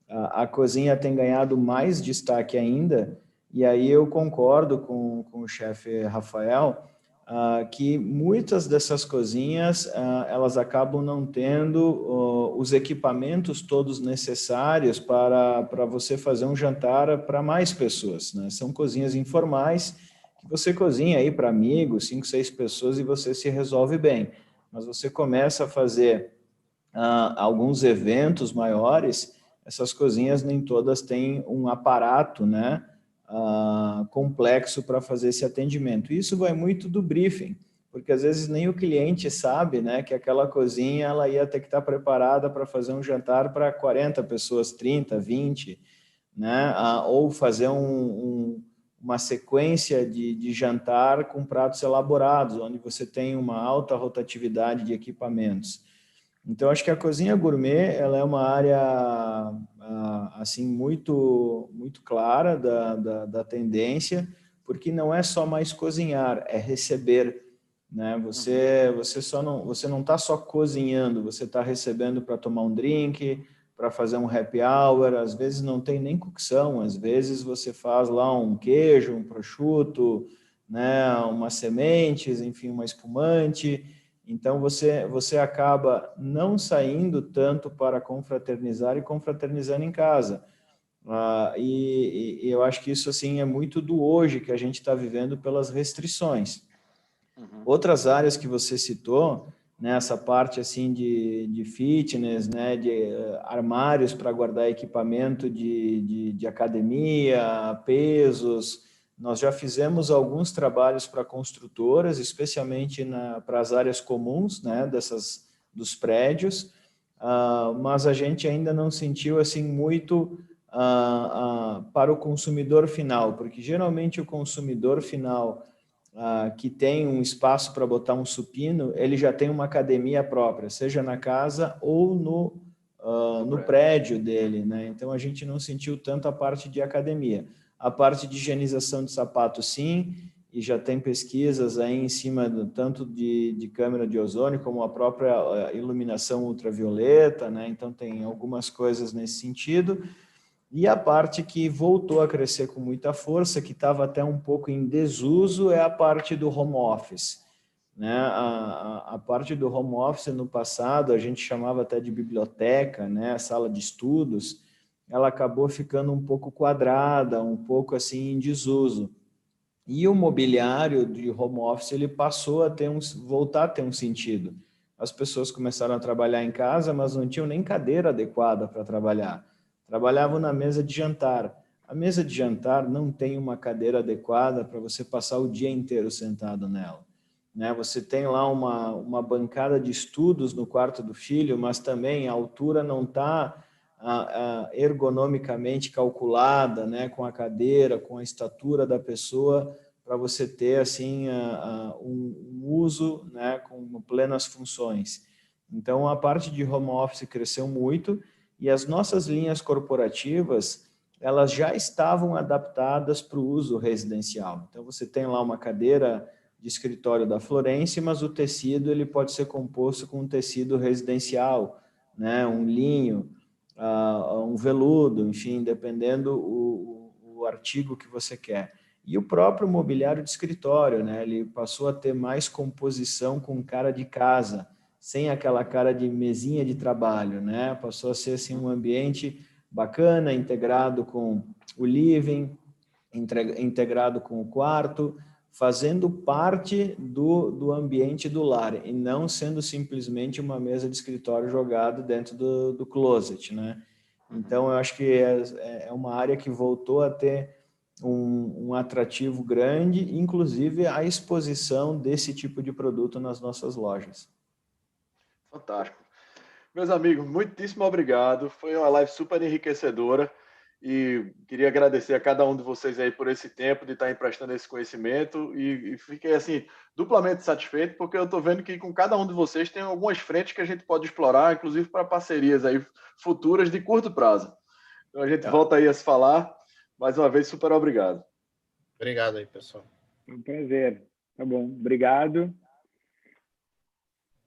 C: a cozinha tem ganhado mais destaque ainda, e aí eu concordo com o chefe Rafael, que muitas dessas cozinhas, elas acabam não tendo os equipamentos todos necessários para você fazer um jantar para mais pessoas, né? São cozinhas informais, que você cozinha aí para amigos, 5, 6 pessoas, e você se resolve bem. Mas você começa a fazer alguns eventos maiores, essas cozinhas nem todas têm um aparato, né, complexo para fazer esse atendimento. Isso vai muito do briefing, porque às vezes nem o cliente sabe, né, que aquela cozinha ela ia ter que estar preparada para fazer um jantar para 40 pessoas, 30, 20, né, ou fazer uma sequência de jantar com pratos elaborados, onde você tem uma alta rotatividade de equipamentos. Então, acho que a cozinha gourmet ela é uma área assim muito clara da tendência, porque não é só mais cozinhar, é receber, né? Você não está só cozinhando, você está recebendo para tomar um drink, para fazer um happy hour. Às vezes não tem nem cocção, às vezes você faz lá um queijo, um prosciutto, né? Umas sementes, enfim, uma espumante. Então, você acaba não saindo tanto para confraternizar e confraternizando em casa. E eu acho que isso assim, é muito do hoje que a gente está vivendo pelas restrições. Outras áreas que você citou, né, essa parte assim de fitness, né, de armários para guardar equipamento de academia, pesos. Nós já fizemos alguns trabalhos para construtoras, especialmente para as áreas comuns, né, dos prédios, mas a gente ainda não sentiu assim muito para o consumidor final, porque geralmente o consumidor final que tem um espaço para botar um supino, ele já tem uma academia própria, seja na casa ou no prédio dele, né? Então a gente não sentiu tanto a parte de academia. A parte de higienização de sapato, sim, e já tem pesquisas aí em cima tanto de câmera de ozônio como a própria iluminação ultravioleta, né? Então tem algumas coisas nesse sentido. E a parte que voltou a crescer com muita força, que estava até um pouco em desuso, é a parte do home office, né? A parte do home office no passado, a gente chamava até de biblioteca, né? Sala de estudos, ela acabou ficando um pouco quadrada, um pouco assim em desuso. E o mobiliário de home office ele passou a ter voltar a ter um sentido. As pessoas começaram a trabalhar em casa, mas não tinham nem cadeira adequada para trabalhar. Trabalhavam na mesa de jantar. A mesa de jantar não tem uma cadeira adequada para você passar o dia inteiro sentado nela, né? Você tem lá uma bancada de estudos no quarto do filho, mas também a altura não está ergonomicamente calculada, né, com a cadeira, com a estatura da pessoa, para você ter assim um uso, né, com plenas funções. Então, a parte de home office cresceu muito e as nossas linhas corporativas elas já estavam adaptadas para o uso residencial. Então, você tem lá uma cadeira de escritório da Florence, mas o tecido ele pode ser composto com um tecido residencial, né, um linho, um veludo, enfim, dependendo o artigo que você quer. E o próprio mobiliário de escritório, né, ele passou a ter mais composição com cara de casa, sem aquela cara de mesinha de trabalho, né? Passou a ser assim um ambiente bacana, integrado com o living, integrado com o quarto, fazendo parte do ambiente do lar e não sendo simplesmente uma mesa de escritório jogada dentro do closet, né? Então, eu acho que é uma área que voltou a ter um atrativo grande, inclusive a exposição desse tipo de produto nas nossas lojas.
A: Fantástico. Meus amigos, muitíssimo obrigado. Foi uma live super enriquecedora e queria agradecer a cada um de vocês aí por esse tempo de estar emprestando esse conhecimento e fiquei assim duplamente satisfeito porque eu estou vendo que com cada um de vocês tem algumas frentes que a gente pode explorar, inclusive para parcerias aí futuras de curto prazo. Então a gente volta aí a se falar. Mais uma vez, super obrigado.
D: Obrigado aí, pessoal.
B: Um prazer. Tá bom. Obrigado.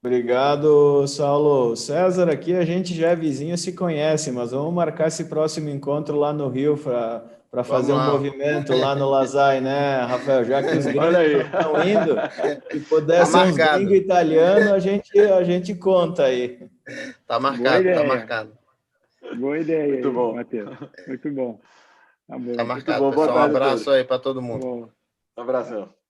C: Obrigado, Saulo. César, aqui a gente já é vizinho, se conhece, mas vamos marcar esse próximo encontro lá no Rio para fazer um movimento lá no Lazai, né, Rafael? Já que os gringos estão indo, se puder ser uns gringos italianos, a gente conta aí.
D: Tá marcado, tá marcado.
B: Boa ideia.
A: Muito
B: aí,
A: bom.
B: Matheus. Muito bom. Tá bom.
D: Tá marcado,
A: Muito bom.
D: pessoal. Um abraço aí para todo mundo.
B: Bom.
A: Um abração.